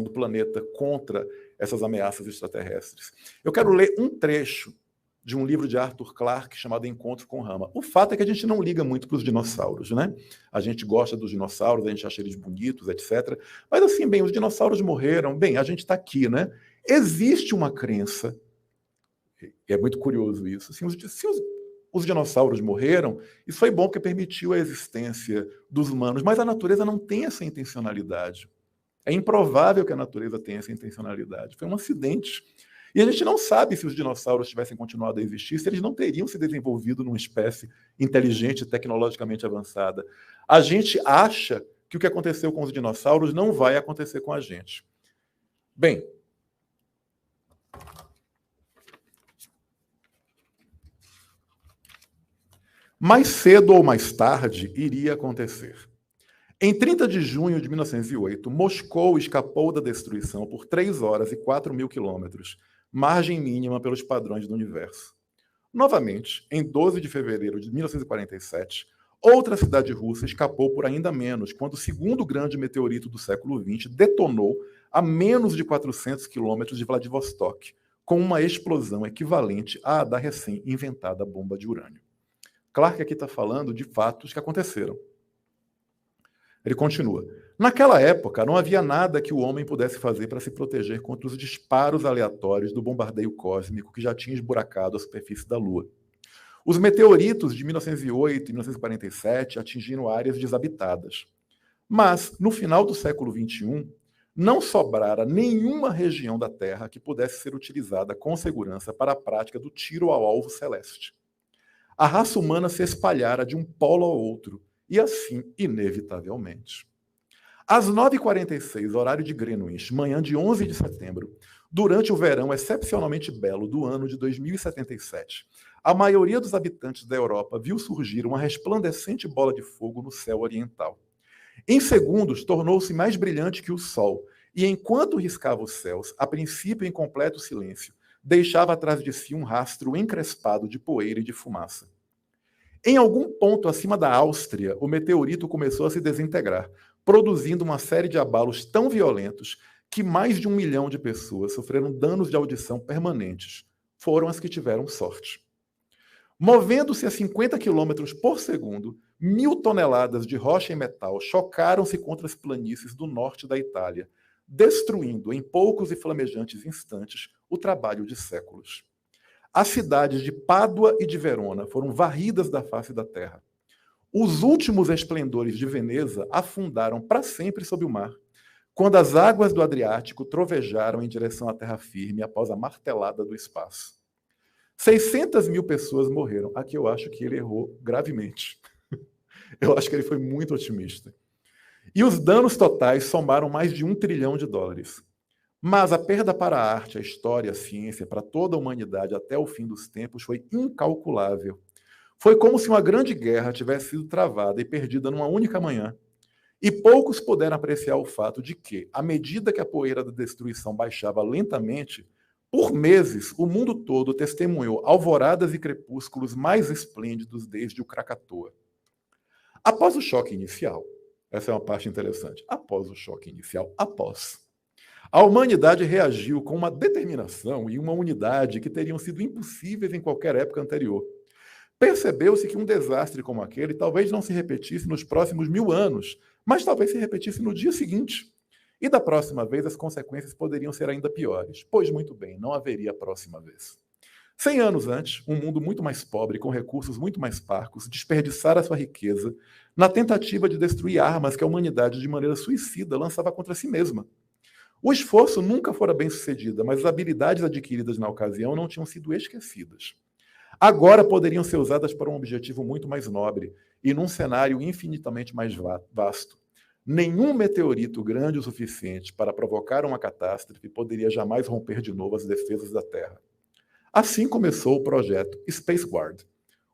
do planeta contra essas ameaças extraterrestres? Eu quero ler um trecho de um livro de Arthur Clarke chamado Encontro com Rama. O fato é que a gente não liga muito para os dinossauros, né? A gente gosta dos dinossauros, a gente acha eles bonitos, etc. Mas assim, bem, os dinossauros morreram, bem, a gente está aqui, né? Existe uma crença, e é muito curioso isso, assim, os dinossauros morreram, isso foi bom porque permitiu a existência dos humanos, mas a natureza não tem essa intencionalidade. É improvável que a natureza tenha essa intencionalidade. Foi um acidente. E a gente não sabe se os dinossauros tivessem continuado a existir, se eles não teriam se desenvolvido numa espécie inteligente, tecnologicamente avançada. A gente acha que o que aconteceu com os dinossauros não vai acontecer com a gente. Bem, mais cedo ou mais tarde iria acontecer. Em 30 de junho de 1908, Moscou escapou da destruição por 3 horas e 4 mil quilômetros, margem mínima pelos padrões do universo. Novamente, em 12 de fevereiro de 1947, outra cidade russa escapou por ainda menos, quando o segundo grande meteorito do século XX detonou a menos de 400 quilômetros de Vladivostok, com uma explosão equivalente à da recém-inventada bomba de urânio. Clark aqui está falando de fatos que aconteceram. Ele continua. Naquela época, não havia nada que o homem pudesse fazer para se proteger contra os disparos aleatórios do bombardeio cósmico que já tinha esburacado a superfície da Lua. Os meteoritos de 1908 e 1947 atingiram áreas desabitadas. Mas, no final do século XXI, não sobrara nenhuma região da Terra que pudesse ser utilizada com segurança para a prática do tiro ao alvo celeste. A raça humana se espalhara de um polo ao outro, e assim, inevitavelmente. Às 9h46, horário de Greenwich, manhã de 11 de setembro, durante o verão excepcionalmente belo do ano de 2077, a maioria dos habitantes da Europa viu surgir uma resplandecente bola de fogo no céu oriental. Em segundos, tornou-se mais brilhante que o sol, e enquanto riscava os céus, a princípio em completo silêncio, deixava atrás de si um rastro encrespado de poeira e de fumaça. Em algum ponto acima da Áustria, o meteorito começou a se desintegrar, produzindo uma série de abalos tão violentos que mais de 1 milhão de pessoas sofreram danos de audição permanentes. Foram as que tiveram sorte. Movendo-se a 50 km por segundo, 1.000 toneladas de rocha e metal chocaram-se contra as planícies do norte da Itália, destruindo em poucos e flamejantes instantes o trabalho de séculos. As cidades de Pádua e de Verona foram varridas da face da terra. Os últimos esplendores de Veneza afundaram para sempre sob o mar, quando as águas do Adriático trovejaram em direção à terra firme após a martelada do espaço. 600 mil pessoas morreram. Aqui eu acho que ele errou gravemente. Eu acho que ele foi muito otimista. E os danos totais somaram mais de $1 trilhão. Mas a perda para a arte, a história, a ciência, para toda a humanidade até o fim dos tempos foi incalculável. Foi como se uma grande guerra tivesse sido travada e perdida numa única manhã. E poucos puderam apreciar o fato de que, à medida que a poeira da destruição baixava lentamente, por meses o mundo todo testemunhou alvoradas e crepúsculos mais esplêndidos desde o Krakatoa. Após o choque inicial, essa é uma parte interessante, após o choque inicial, a humanidade reagiu com uma determinação e uma unidade que teriam sido impossíveis em qualquer época anterior. Percebeu-se que um desastre como aquele talvez não se repetisse nos próximos 1000 anos, mas talvez se repetisse no dia seguinte. E da próxima vez as consequências poderiam ser ainda piores. Pois muito bem, não haveria próxima vez. 100 anos antes, um mundo muito mais pobre, com recursos muito mais parcos, desperdiçara sua riqueza na tentativa de destruir armas que a humanidade, de maneira suicida, lançava contra si mesma. O esforço nunca fora bem sucedido, mas as habilidades adquiridas na ocasião não tinham sido esquecidas. Agora poderiam ser usadas para um objetivo muito mais nobre e num cenário infinitamente mais vasto. Nenhum meteorito grande o suficiente para provocar uma catástrofe poderia jamais romper de novo as defesas da Terra. Assim começou o projeto Space Guard,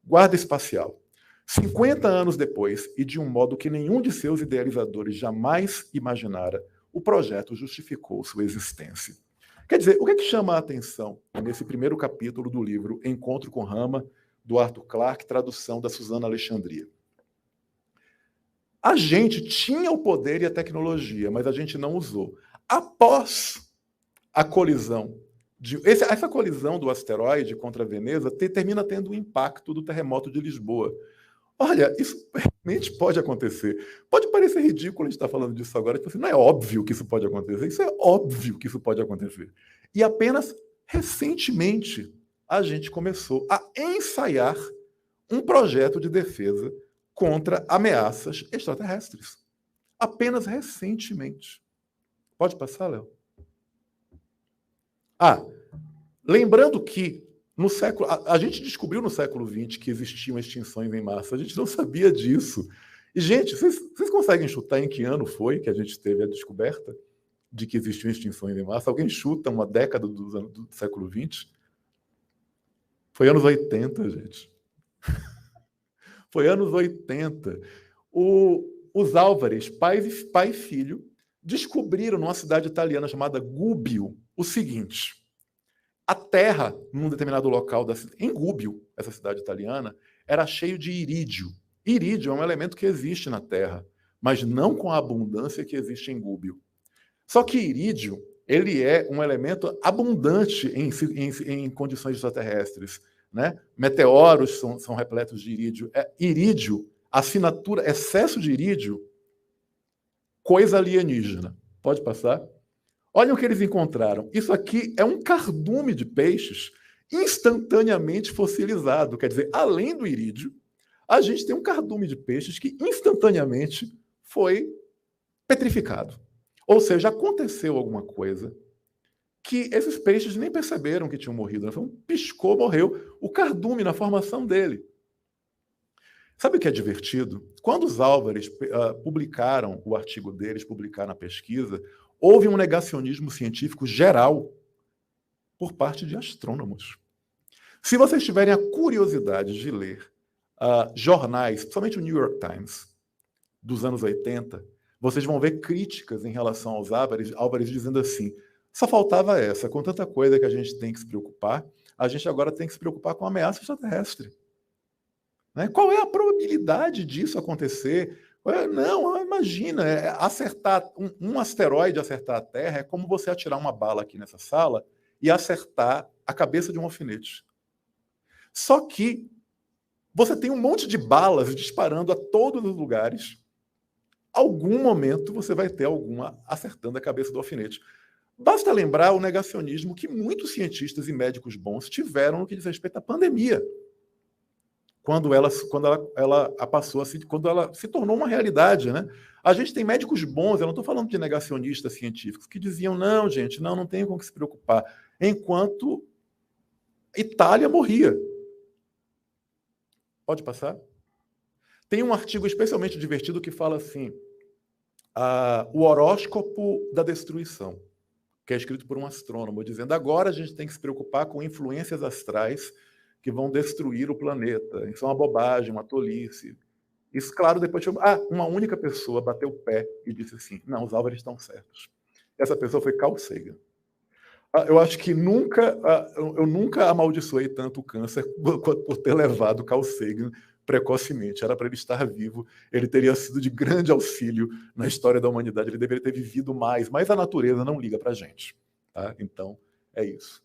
Guarda Espacial. 50 anos depois, e de um modo que nenhum de seus idealizadores jamais imaginara, o projeto justificou sua existência. Quer dizer, o que é que chama a atenção nesse primeiro capítulo do livro Encontro com Rama, do Arthur Clarke, tradução da Suzana Alexandria? A gente tinha o poder e a tecnologia, mas a gente não usou. Após a colisão, essa colisão do asteroide contra Veneza termina tendo um impacto do terremoto de Lisboa. Olha, isso realmente pode acontecer. Pode parecer ridículo a gente estar falando disso agora, tipo assim, não é óbvio que isso pode acontecer. Isso é óbvio que isso pode acontecer. E apenas recentemente a gente começou a ensaiar um projeto de defesa contra ameaças extraterrestres. Apenas recentemente. Pode passar, Léo? Lembrando que no século, a gente descobriu no século XX que existiam extinções em massa. A gente não sabia disso. E, gente, vocês conseguem chutar em que ano foi que a gente teve a descoberta de que existiam extinções em massa? Alguém chuta uma década do século XX? Foi anos 80, gente. Foi anos 80. Os Álvares, pai e filho, descobriram numa cidade italiana chamada Gubbio o seguinte: a terra, num determinado local, em Gubbio, essa cidade italiana, era cheio de irídio. Irídio é um elemento que existe na Terra, mas não com a abundância que existe em Gubbio. Só que irídio, ele é um elemento abundante em condições extraterrestres. Né? Meteoros são repletos de irídio. Irídio, assinatura, excesso de irídio, coisa alienígena. Pode passar? Olha o que eles encontraram. Isso aqui é um cardume de peixes instantaneamente fossilizado. Quer dizer, além do irídio, a gente tem um cardume de peixes que instantaneamente foi petrificado. Ou seja, aconteceu alguma coisa que esses peixes nem perceberam que tinham morrido. Piscou, morreu. O cardume na formação dele. Sabe o que é divertido? Quando os Álvares publicaram o artigo deles, publicaram a pesquisa, houve um negacionismo científico geral por parte de astrônomos. Se vocês tiverem a curiosidade de ler jornais, principalmente o New York Times, dos anos 80, vocês vão ver críticas em relação aos Álvares dizendo assim: só faltava essa, com tanta coisa que a gente tem que se preocupar, a gente agora tem que se preocupar com a ameaça extraterrestre. Né? Qual é a probabilidade disso acontecer? Não, imagina, acertar um asteroide acertar a Terra é como você atirar uma bala aqui nessa sala e acertar a cabeça de um alfinete. Só que você tem um monte de balas disparando a todos os lugares. Algum momento você vai ter alguma acertando a cabeça do alfinete. Basta lembrar o negacionismo que muitos cientistas e médicos bons tiveram no que diz respeito à pandemia. Quando ela se tornou uma realidade, né? A gente tem médicos bons, eu não estou falando de negacionistas científicos, que diziam, não, gente, não tem com o que se preocupar, enquanto Itália morria. Pode passar? Tem um artigo especialmente divertido que fala assim, o horóscopo da destruição, que é escrito por um astrônomo, dizendo, agora a gente tem que se preocupar com influências astrais que vão destruir o planeta. Isso é uma bobagem, uma tolice. Isso, claro, depois uma única pessoa bateu o pé e disse assim, não, os Álvares estão certos. Essa pessoa foi Carl Sagan. Eu acho que eu nunca amaldiçoei tanto o câncer quanto por ter levado Carl Sagan precocemente. Era para ele estar vivo, ele teria sido de grande auxílio na história da humanidade, ele deveria ter vivido mais, mas a natureza não liga para a gente. Tá? Então, é isso.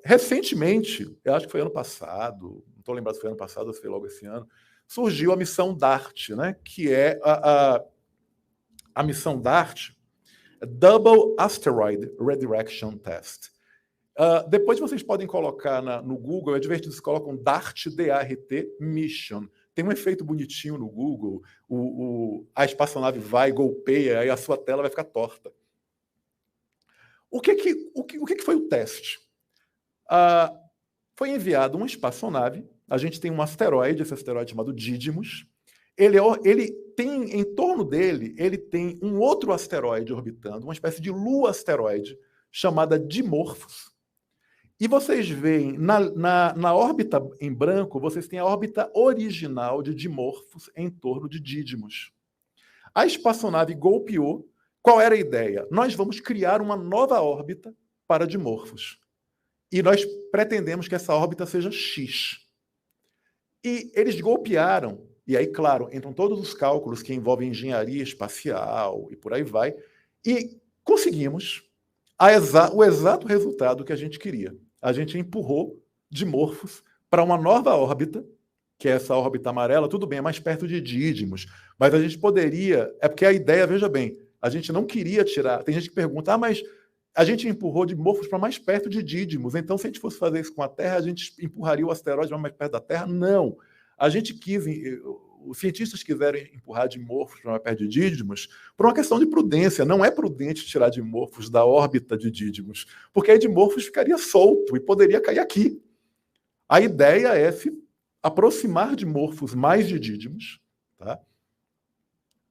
Recentemente, eu acho que foi ano passado, não estou lembrado se foi ano passado ou se foi logo esse ano, surgiu a missão DART, né, que é a missão DART, Double Asteroid Redirection Test. Depois vocês podem colocar no Google, é divertido, vocês colocam DART, D-A-R-T, Mission. Tem um efeito bonitinho no Google, a espaçonave vai, golpeia, aí a sua tela vai ficar torta. O que foi o teste? Foi enviado uma espaçonave, a gente tem um asteroide, esse asteroide chamado Didymos, ele tem, em torno dele, ele tem um outro asteroide orbitando, uma espécie de lua asteroide, chamada Dimorphos. E vocês veem, na órbita em branco, vocês têm a órbita original de Dimorphos em torno de Didymos. A espaçonave golpeou. Qual era a ideia? Nós vamos criar uma nova órbita para Dimorphos. E nós pretendemos que essa órbita seja X. E eles golpearam, e aí, claro, entram todos os cálculos que envolvem engenharia espacial e por aí vai, e conseguimos o exato resultado que a gente queria. A gente empurrou Dimorphos para uma nova órbita, que é essa órbita amarela, tudo bem, é mais perto de Didymos, mas a gente poderia, porque a ideia, veja bem, a gente não queria tirar, tem gente que pergunta, mas a gente empurrou Dimorphos para mais perto de Dídimos. Então, se a gente fosse fazer isso com a Terra, a gente empurraria o asteroide para mais perto da Terra? Não. A gente quis, os cientistas quiseram empurrar Dimorphos para mais perto de Dídimos por uma questão de prudência. Não é prudente tirar Dimorphos da órbita de Dídimos, porque aí Dimorphos ficaria solto e poderia cair aqui. A ideia é se aproximar Dimorphos mais de Dídimos, tá?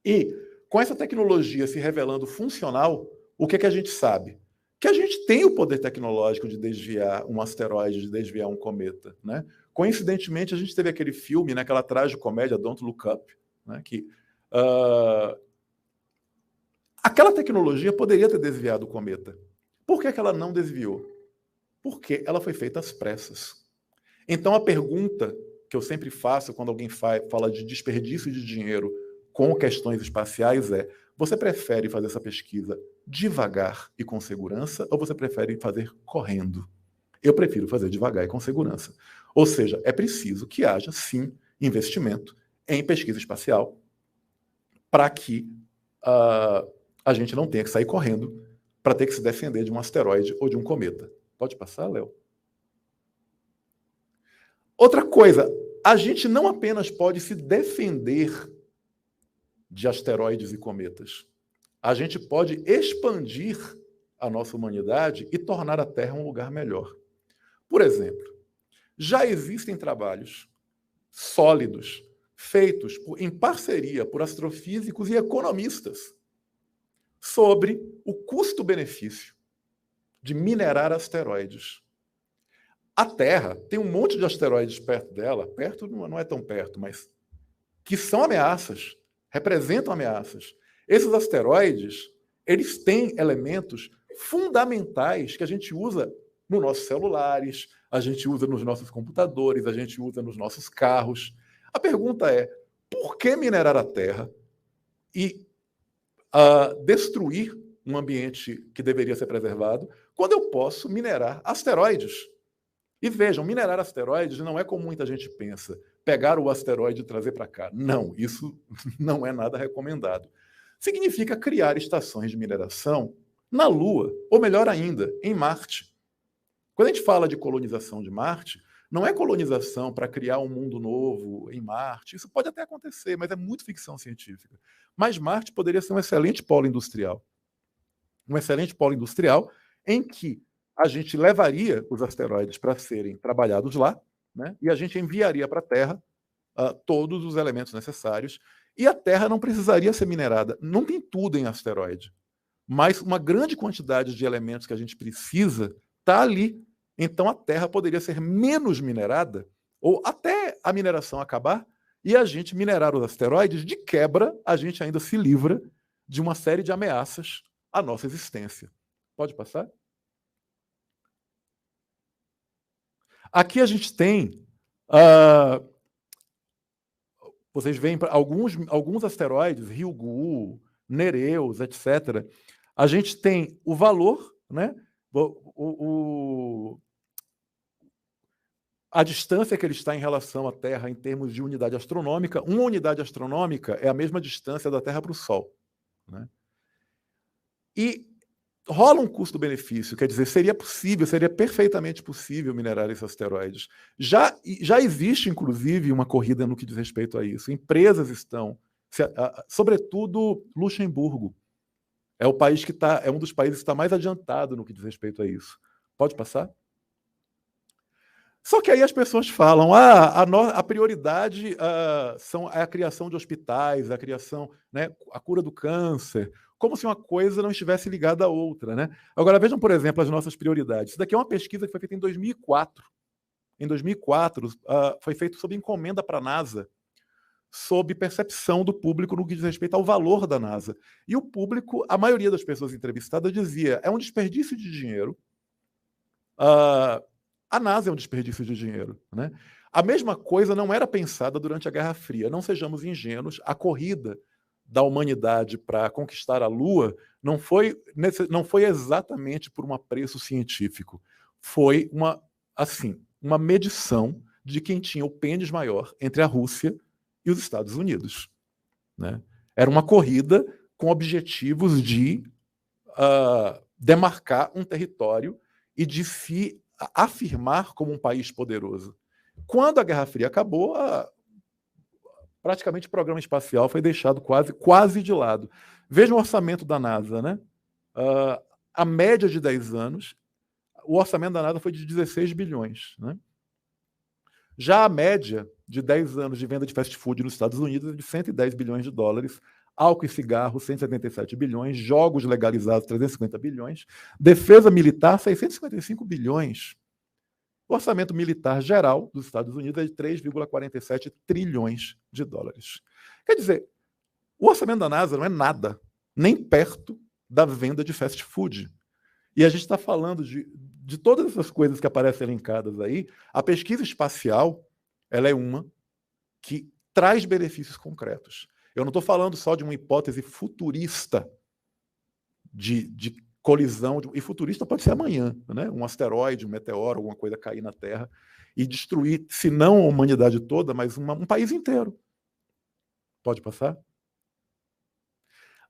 E com essa tecnologia se revelando funcional, o que a gente sabe? Que a gente tem o poder tecnológico de desviar um asteroide, de desviar um cometa, né? Coincidentemente, a gente teve aquele filme, né, aquela tragicomédia Don't Look Up, né, que aquela tecnologia poderia ter desviado o cometa. Por que ela não desviou? Porque ela foi feita às pressas. Então, a pergunta que eu sempre faço quando alguém fala de desperdício de dinheiro com questões espaciais é: você prefere fazer essa pesquisa devagar e com segurança, ou você prefere fazer correndo? Eu prefiro fazer devagar e com segurança. Ou seja, é preciso que haja, sim, investimento em pesquisa espacial para que a gente não tenha que sair correndo para ter que se defender de um asteroide ou de um cometa. Pode passar, Léo? Outra coisa, a gente não apenas pode se defender de asteroides e cometas. A gente pode expandir a nossa humanidade e tornar a Terra um lugar melhor. Por exemplo, já existem trabalhos sólidos feitos em parceria por astrofísicos e economistas sobre o custo-benefício de minerar asteroides. A Terra tem um monte de asteroides perto dela, perto não é tão perto, mas que são ameaças, representam ameaças. Esses asteroides, eles têm elementos fundamentais que a gente usa nos nossos celulares, a gente usa nos nossos computadores, a gente usa nos nossos carros. A pergunta é: por que minerar a Terra e destruir um ambiente que deveria ser preservado, quando eu posso minerar asteroides? E vejam, minerar asteroides não é como muita gente pensa, pegar o asteroide e trazer para cá. Não, isso não é nada recomendado. Significa criar estações de mineração na Lua, ou melhor ainda, em Marte. Quando a gente fala de colonização de Marte, não é colonização para criar um mundo novo em Marte. Isso pode até acontecer, mas é muito ficção científica. Mas Marte poderia ser um excelente polo industrial. Um excelente polo industrial em que a gente levaria os asteroides para serem trabalhados lá, né? E a gente enviaria para a Terra todos os elementos necessários, e a Terra não precisaria ser minerada. Não tem tudo em asteroide, mas uma grande quantidade de elementos que a gente precisa está ali. Então a Terra poderia ser menos minerada, ou até a mineração acabar, e a gente minerar os asteroides. De quebra, a gente ainda se livra de uma série de ameaças à nossa existência. Pode passar? Aqui a gente tem... vocês veem alguns asteroides, Ryugu, Nereus, etc. A gente tem o valor, né? A distância que ele está em relação à Terra em termos de unidade astronômica. Uma unidade astronômica é a mesma distância da Terra para o Sol, né? E rola um custo-benefício, quer dizer, seria possível, seria perfeitamente possível minerar esses asteroides. Já existe, inclusive, uma corrida no que diz respeito a isso. Empresas estão, sobretudo Luxemburgo, é o país que é um dos países que está mais adiantado no que diz respeito a isso. Pode passar? Só que aí as pessoas falam: a prioridade é a criação de hospitais, a criação, né, a cura do câncer, como se uma coisa não estivesse ligada à outra, né? Agora, vejam, por exemplo, as nossas prioridades. Isso daqui é uma pesquisa que foi feita em 2004. Em 2004, foi feito sob encomenda para a NASA, sob percepção do público no que diz respeito ao valor da NASA. E o público, a maioria das pessoas entrevistadas dizia: é um desperdício de dinheiro. A NASA é um desperdício de dinheiro, né? A mesma coisa não era pensada durante a Guerra Fria. Não sejamos ingênuos, a corrida da humanidade para conquistar a Lua não foi exatamente por um apreço científico. Foi uma medição de quem tinha o pênis maior entre a Rússia e os Estados Unidos, né? Era uma corrida com objetivos de demarcar um território e de se afirmar como um país poderoso. Quando a Guerra Fria acabou, praticamente o programa espacial foi deixado quase de lado. Veja o orçamento da NASA, né? A média de 10 anos, o orçamento da NASA foi de 16 bilhões. Né? Já a média de 10 anos de venda de fast food nos Estados Unidos é de 110 bilhões de dólares, álcool e cigarro, 177 bilhões, jogos legalizados, 350 bilhões, defesa militar, 655 bilhões. O orçamento militar geral dos Estados Unidos é de 3,47 trilhões de dólares. Quer dizer, o orçamento da NASA não é nada, nem perto da venda de fast food. E a gente está falando de todas essas coisas que aparecem elencadas aí. A pesquisa espacial, ela é uma que traz benefícios concretos. Eu não estou falando só de uma hipótese futurista de colisão, e futurista pode ser amanhã, né? Um asteroide, um meteoro, alguma coisa cair na Terra e destruir, se não a humanidade toda, mas um país inteiro. Pode passar?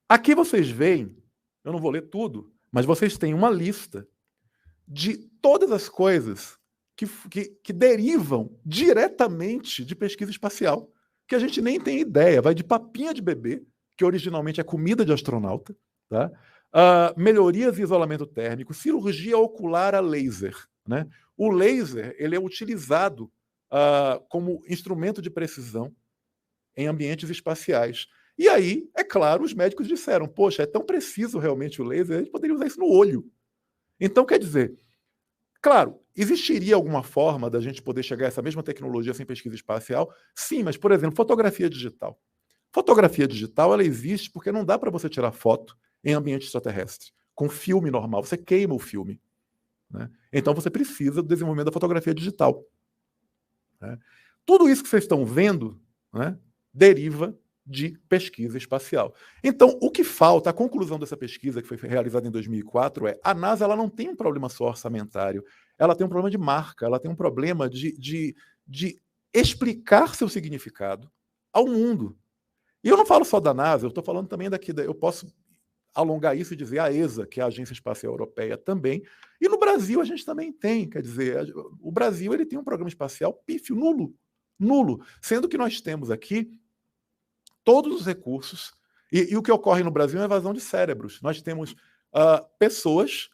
Aqui vocês veem, eu não vou ler tudo, mas vocês têm uma lista de todas as coisas que derivam diretamente de pesquisa espacial, que a gente nem tem ideia. Vai de papinha de bebê, que originalmente é comida de astronauta, tá? Melhorias em isolamento térmico, cirurgia ocular a laser. Né? O laser ele é utilizado como instrumento de precisão em ambientes espaciais. E aí, é claro, os médicos disseram, poxa, é tão preciso realmente o laser, a gente poderia usar isso no olho. Então, quer dizer, claro, existiria alguma forma da gente poder chegar a essa mesma tecnologia sem pesquisa espacial? Sim, mas, por exemplo, fotografia digital. Fotografia digital, ela existe porque não dá para você tirar foto em ambiente extraterrestre, com filme normal. Você queima o filme. Né? Então, você precisa do desenvolvimento da fotografia digital. Né? Tudo isso que vocês estão vendo, né, deriva de pesquisa espacial. Então, o que falta, a conclusão dessa pesquisa que foi realizada em 2004 é a NASA ela não tem um problema só orçamentário, ela tem um problema de marca, ela tem um problema de explicar seu significado ao mundo. E eu não falo só da NASA, eu estou falando também eu posso alongar isso e dizer a ESA, que é a Agência Espacial Europeia também, e no Brasil a gente também tem, quer dizer, o Brasil ele tem um programa espacial pífio, nulo, sendo que nós temos aqui todos os recursos, e o que ocorre no Brasil é uma evasão de cérebros. Nós temos pessoas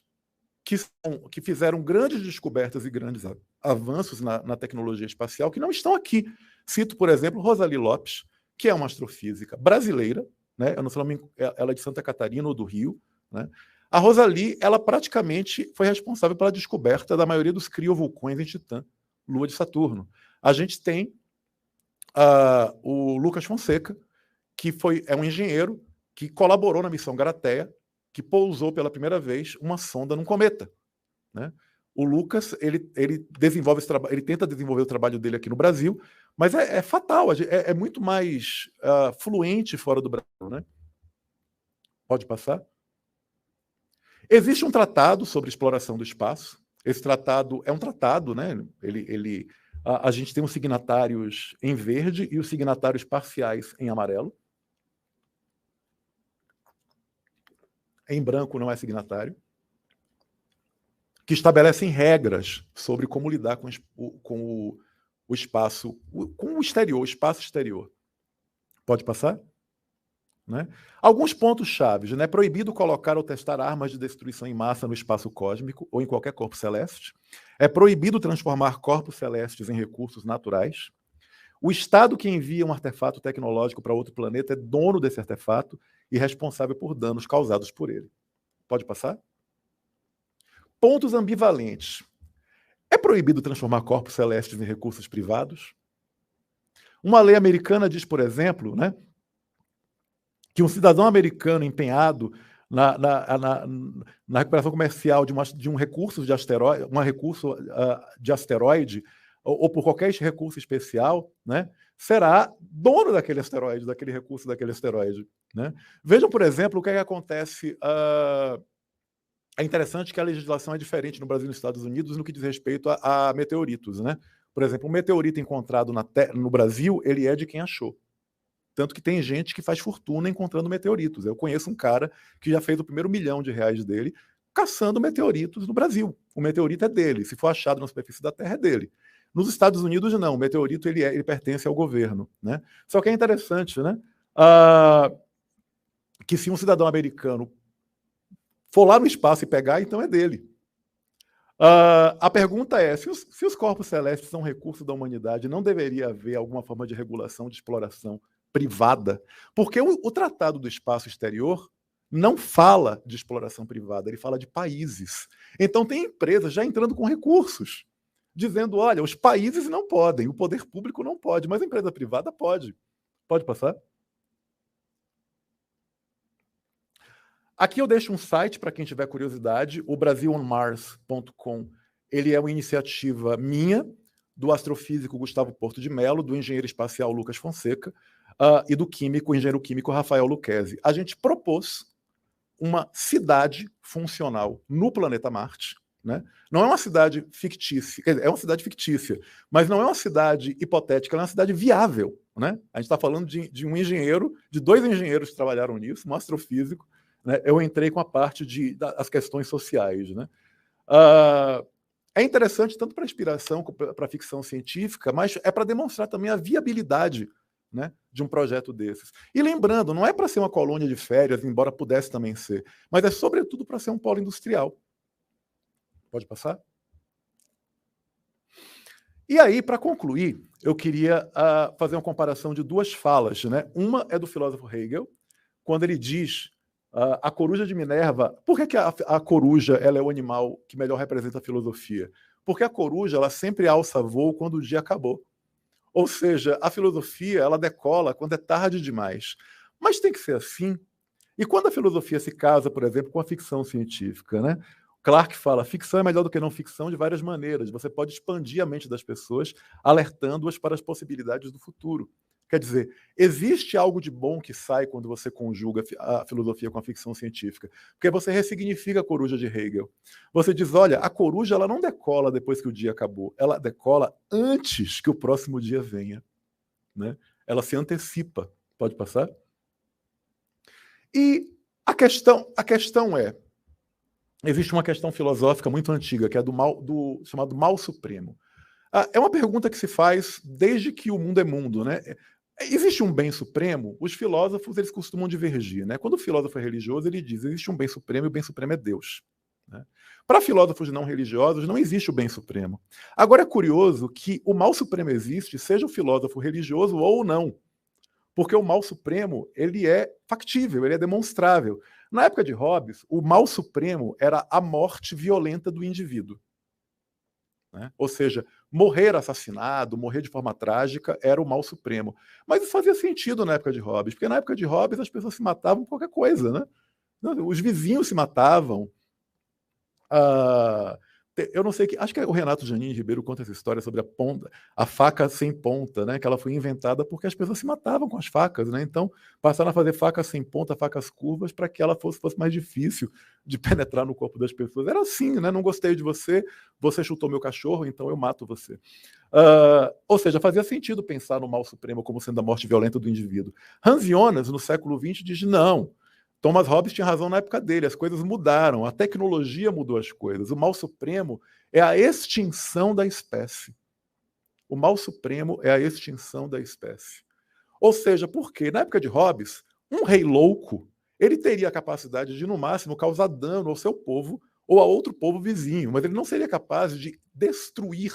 que fizeram grandes descobertas e grandes avanços na tecnologia espacial que não estão aqui. Cito, por exemplo, Rosali Lopes, que é uma astrofísica brasileira, né? Eu não sei, ela é de Santa Catarina ou do Rio. Né? A Rosali, ela praticamente foi responsável pela descoberta da maioria dos criovulcões em Titã, Lua de Saturno. A gente tem o Lucas Fonseca, que é um engenheiro que colaborou na missão Garateia, que pousou pela primeira vez uma sonda num cometa. Né? O Lucas, ele desenvolve esse trabalho, ele tenta desenvolver o trabalho dele aqui no Brasil, mas é fatal, é muito mais fluente fora do Brasil. Né? Pode passar? Existe um tratado sobre exploração do espaço. Esse tratado é um tratado, né? A gente tem os signatários em verde e os signatários parciais em amarelo. Em branco não é signatário, que estabelecem regras sobre como lidar com o espaço, com o exterior, o espaço exterior. Pode passar? Né? Alguns pontos chaves, né? Proibido colocar ou testar armas de destruição em massa no espaço cósmico ou em qualquer corpo celeste. É proibido transformar corpos celestes em recursos naturais. O Estado que envia um artefato tecnológico para outro planeta é dono desse artefato e responsável por danos causados por ele. Pode passar? Pontos ambivalentes. É proibido transformar corpos celestes em recursos privados? Uma lei americana diz, por exemplo, né, que um cidadão americano empenhado na recuperação comercial de um recurso de asteroide, de asteroide, ou por qualquer recurso especial, né, será dono daquele asteroide, daquele recurso daquele asteroide. Né? Vejam, por exemplo, o que acontece. É interessante que a legislação é diferente no Brasil e nos Estados Unidos no que diz respeito a meteoritos. Né? Por exemplo, um meteorito encontrado no Brasil, ele é de quem achou. Tanto que tem gente que faz fortuna encontrando meteoritos. Eu conheço um cara que já fez o primeiro R$1 milhão dele caçando meteoritos no Brasil. O meteorito é dele. Se for achado na superfície da Terra, é dele. Nos Estados Unidos, não. O meteorito ele pertence ao governo. Né? Só que é interessante, né? Que se um cidadão americano for lá no espaço e pegar, então é dele. A pergunta é, se os corpos celestes são recursos da humanidade, não deveria haver alguma forma de regulação de exploração privada? Porque o Tratado do Espaço Exterior não fala de exploração privada, ele fala de países. Então tem empresas já entrando com recursos, dizendo, olha, os países não podem, o poder público não pode, mas a empresa privada pode. Pode passar? Aqui eu deixo um site para quem tiver curiosidade, o brasilonmars.com. Ele é uma iniciativa minha, do astrofísico Gustavo Porto de Mello, do engenheiro espacial Lucas Fonseca e do engenheiro químico Rafael Lucchesi. A gente propôs uma cidade funcional no planeta Marte. Né? Não é uma cidade fictícia, é uma cidade fictícia, mas não é uma cidade hipotética, é uma cidade viável. Né? A gente está falando de um engenheiro, de 2 engenheiros que trabalharam nisso, um astrofísico. Né? Eu entrei com a parte das questões sociais. Né? É interessante tanto para inspiração como para ficção científica, mas é para demonstrar também a viabilidade, né, de um projeto desses. E lembrando, não é para ser uma colônia de férias, embora pudesse também ser, mas é sobretudo para ser um polo industrial. Pode passar? E aí, para concluir, eu queria fazer uma comparação de 2 falas. Né? Uma é do filósofo Hegel, quando ele diz a coruja de Minerva. Por que a coruja ela é o animal que melhor representa a filosofia? Porque a coruja ela sempre alça voo quando o dia acabou. Ou seja, a filosofia ela decola quando é tarde demais. Mas tem que ser assim. E quando a filosofia se casa, por exemplo, com a ficção científica, né? Clarke fala, ficção é melhor do que não ficção de várias maneiras. Você pode expandir a mente das pessoas, alertando-as para as possibilidades do futuro. Quer dizer, existe algo de bom que sai quando você conjuga a filosofia com a ficção científica, porque você ressignifica a coruja de Hegel. Você diz, olha, a coruja ela não decola depois que o dia acabou, ela decola antes que o próximo dia venha. Né? Ela se antecipa. Pode passar? E a questão é, existe uma questão filosófica muito antiga, que é chamado mal supremo. É uma pergunta que se faz desde que o mundo é mundo. Né? Existe um bem supremo? Os filósofos eles costumam divergir. Né? Quando o filósofo é religioso, ele diz existe um bem supremo e o bem supremo é Deus. Né? Para filósofos não religiosos, não existe o bem supremo. Agora é curioso que o mal supremo existe, seja o filósofo religioso ou não. Porque o mal supremo ele é factível, ele é demonstrável. Na época de Hobbes, o mal supremo era a morte violenta do indivíduo. Né? Ou seja, morrer assassinado, morrer de forma trágica era o mal supremo. Mas isso fazia sentido na época de Hobbes, porque na época de Hobbes as pessoas se matavam por qualquer coisa. Né? Os vizinhos se matavam. Eu não sei, acho que o Renato Janine Ribeiro conta essa história sobre a faca sem ponta, né? Que ela foi inventada porque as pessoas se matavam com as facas, né? Então passaram a fazer facas sem ponta, facas curvas, para que ela fosse mais difícil de penetrar no corpo das pessoas. Era assim, né? Não gostei de você, você chutou meu cachorro, então eu mato você. Ou seja, fazia sentido pensar no mal supremo como sendo a morte violenta do indivíduo. Hans Jonas, no século XX, diz não. Thomas Hobbes tinha razão na época dele, as coisas mudaram, a tecnologia mudou as coisas. O mal supremo é a extinção da espécie. O mal supremo é a extinção da espécie. Ou seja, porque na época de Hobbes, um rei louco, ele teria a capacidade de, no máximo, causar dano ao seu povo ou a outro povo vizinho, mas ele não seria capaz de destruir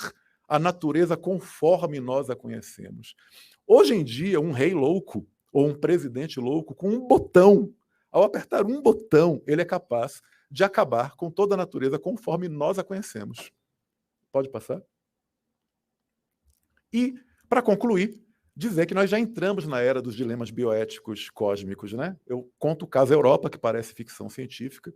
a natureza conforme nós a conhecemos. Hoje em dia, um rei louco ou um presidente louco, com um botão, ao apertar um botão, ele é capaz de acabar com toda a natureza conforme nós a conhecemos. Pode passar? E, para concluir, dizer que nós já entramos na era dos dilemas bioéticos cósmicos. Né? Eu conto o caso Europa, que parece ficção científica,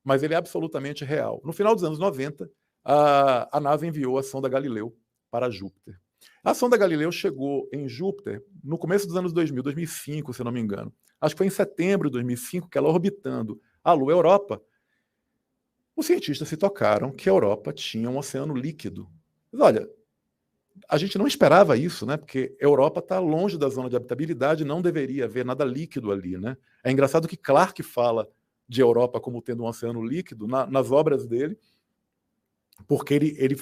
mas ele é absolutamente real. No final dos anos 90, a NASA enviou a sonda Galileu para Júpiter. A sonda Galileu chegou em Júpiter no começo dos anos 2000, 2005, se não me engano. Acho que foi em setembro de 2005 que ela, orbitando a Lua Europa, os cientistas se tocaram que a Europa tinha um oceano líquido. Mas olha, a gente não esperava isso, né? Porque a Europa está longe da zona de habitabilidade, não deveria haver nada líquido ali. Né? É engraçado que Clarke fala de Europa como tendo um oceano líquido nas obras dele, porque ele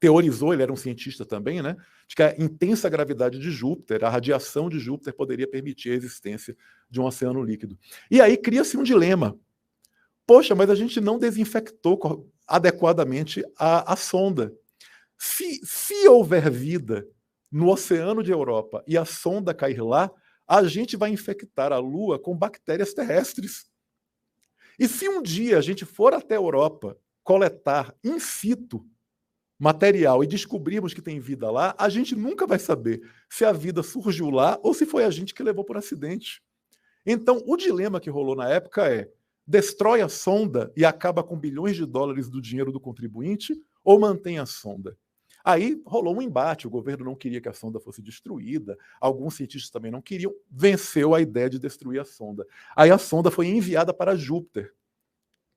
teorizou, ele era um cientista também, né, de que a intensa gravidade de Júpiter, a radiação de Júpiter poderia permitir a existência de um oceano líquido. E aí cria-se um dilema. Poxa, mas a gente não desinfectou adequadamente a sonda. Se houver vida no oceano de Europa e a sonda cair lá, a gente vai infectar a Lua com bactérias terrestres. E se um dia a gente for até a Europa coletar in situ material e descobrirmos que tem vida lá, a gente nunca vai saber se a vida surgiu lá ou se foi a gente que levou por acidente. Então, o dilema que rolou na época é: destrói a sonda e acaba com bilhões de dólares do dinheiro do contribuinte ou mantém a sonda? Aí rolou um embate, o governo não queria que a sonda fosse destruída, alguns cientistas também não queriam, venceu a ideia de destruir a sonda. Aí a sonda foi enviada para Júpiter,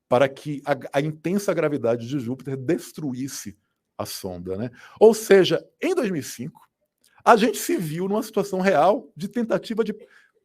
para que a intensa gravidade de Júpiter destruísse a sonda, né? Ou seja, em 2005, a gente se viu numa situação real de tentativa de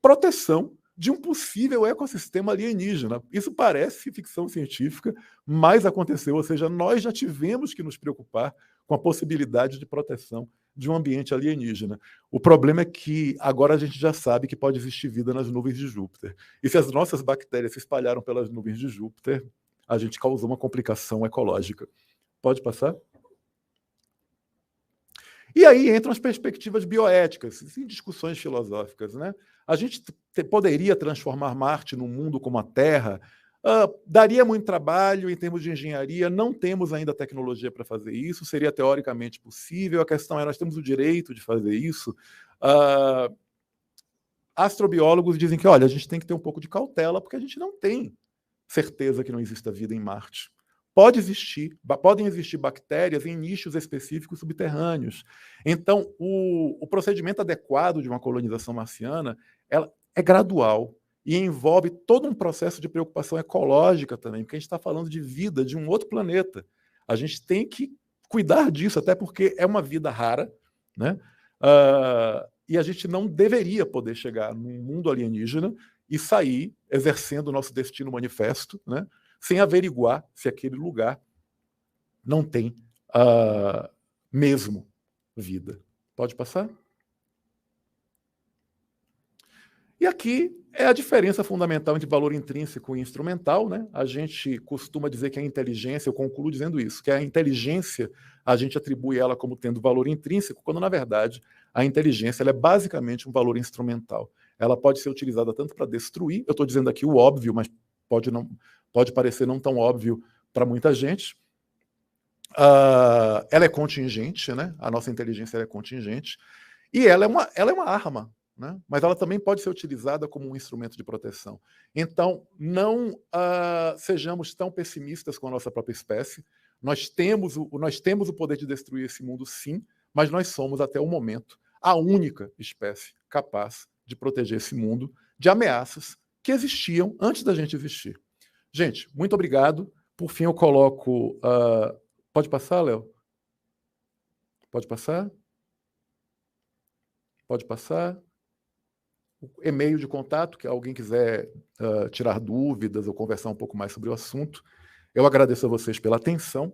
proteção de um possível ecossistema alienígena. Isso parece ficção científica, mas aconteceu, ou seja, nós já tivemos que nos preocupar com a possibilidade de proteção de um ambiente alienígena. O problema é que agora a gente já sabe que pode existir vida nas nuvens de Júpiter. E se as nossas bactérias se espalharam pelas nuvens de Júpiter, a gente causou uma complicação ecológica. Pode passar? E aí entram as perspectivas bioéticas, em discussões filosóficas, né? A gente poderia transformar Marte num mundo como a Terra? Daria muito trabalho em termos de engenharia, não temos ainda tecnologia para fazer isso, seria teoricamente possível, a questão é, nós temos o direito de fazer isso. Astrobiólogos dizem que, olha, a gente tem que ter um pouco de cautela, porque a gente não tem certeza que não exista vida em Marte. Podem existir bactérias em nichos específicos subterrâneos. Então, o procedimento adequado de uma colonização marciana ela é gradual e envolve todo um processo de preocupação ecológica também, porque a gente está falando de vida de um outro planeta. A gente tem que cuidar disso, até porque é uma vida rara, né? E a gente não deveria poder chegar num mundo alienígena e sair exercendo o nosso destino manifesto, né? Sem averiguar se aquele lugar não tem mesmo vida. Pode passar? E aqui é a diferença fundamental entre valor intrínseco e instrumental, né? A gente costuma dizer que a inteligência, eu concluo dizendo isso, que a inteligência, a gente atribui ela como tendo valor intrínseco, quando, na verdade, a inteligência ela é basicamente um valor instrumental. Ela pode ser utilizada tanto para destruir, eu estou dizendo aqui o óbvio, mas pode parecer não tão óbvio para muita gente. Ela é contingente, né? A nossa inteligência é contingente, e ela é uma arma, né? Mas ela também pode ser utilizada como um instrumento de proteção. Então, não sejamos tão pessimistas com a nossa própria espécie. Nós temos o poder de destruir esse mundo, sim, mas nós somos, até o momento, a única espécie capaz de proteger esse mundo de ameaças que existiam antes da gente existir. Gente, muito obrigado. Por fim, eu coloco... Pode passar, Léo? Pode passar? Pode passar? O e-mail de contato, que alguém quiser tirar dúvidas ou conversar um pouco mais sobre o assunto. Eu agradeço a vocês pela atenção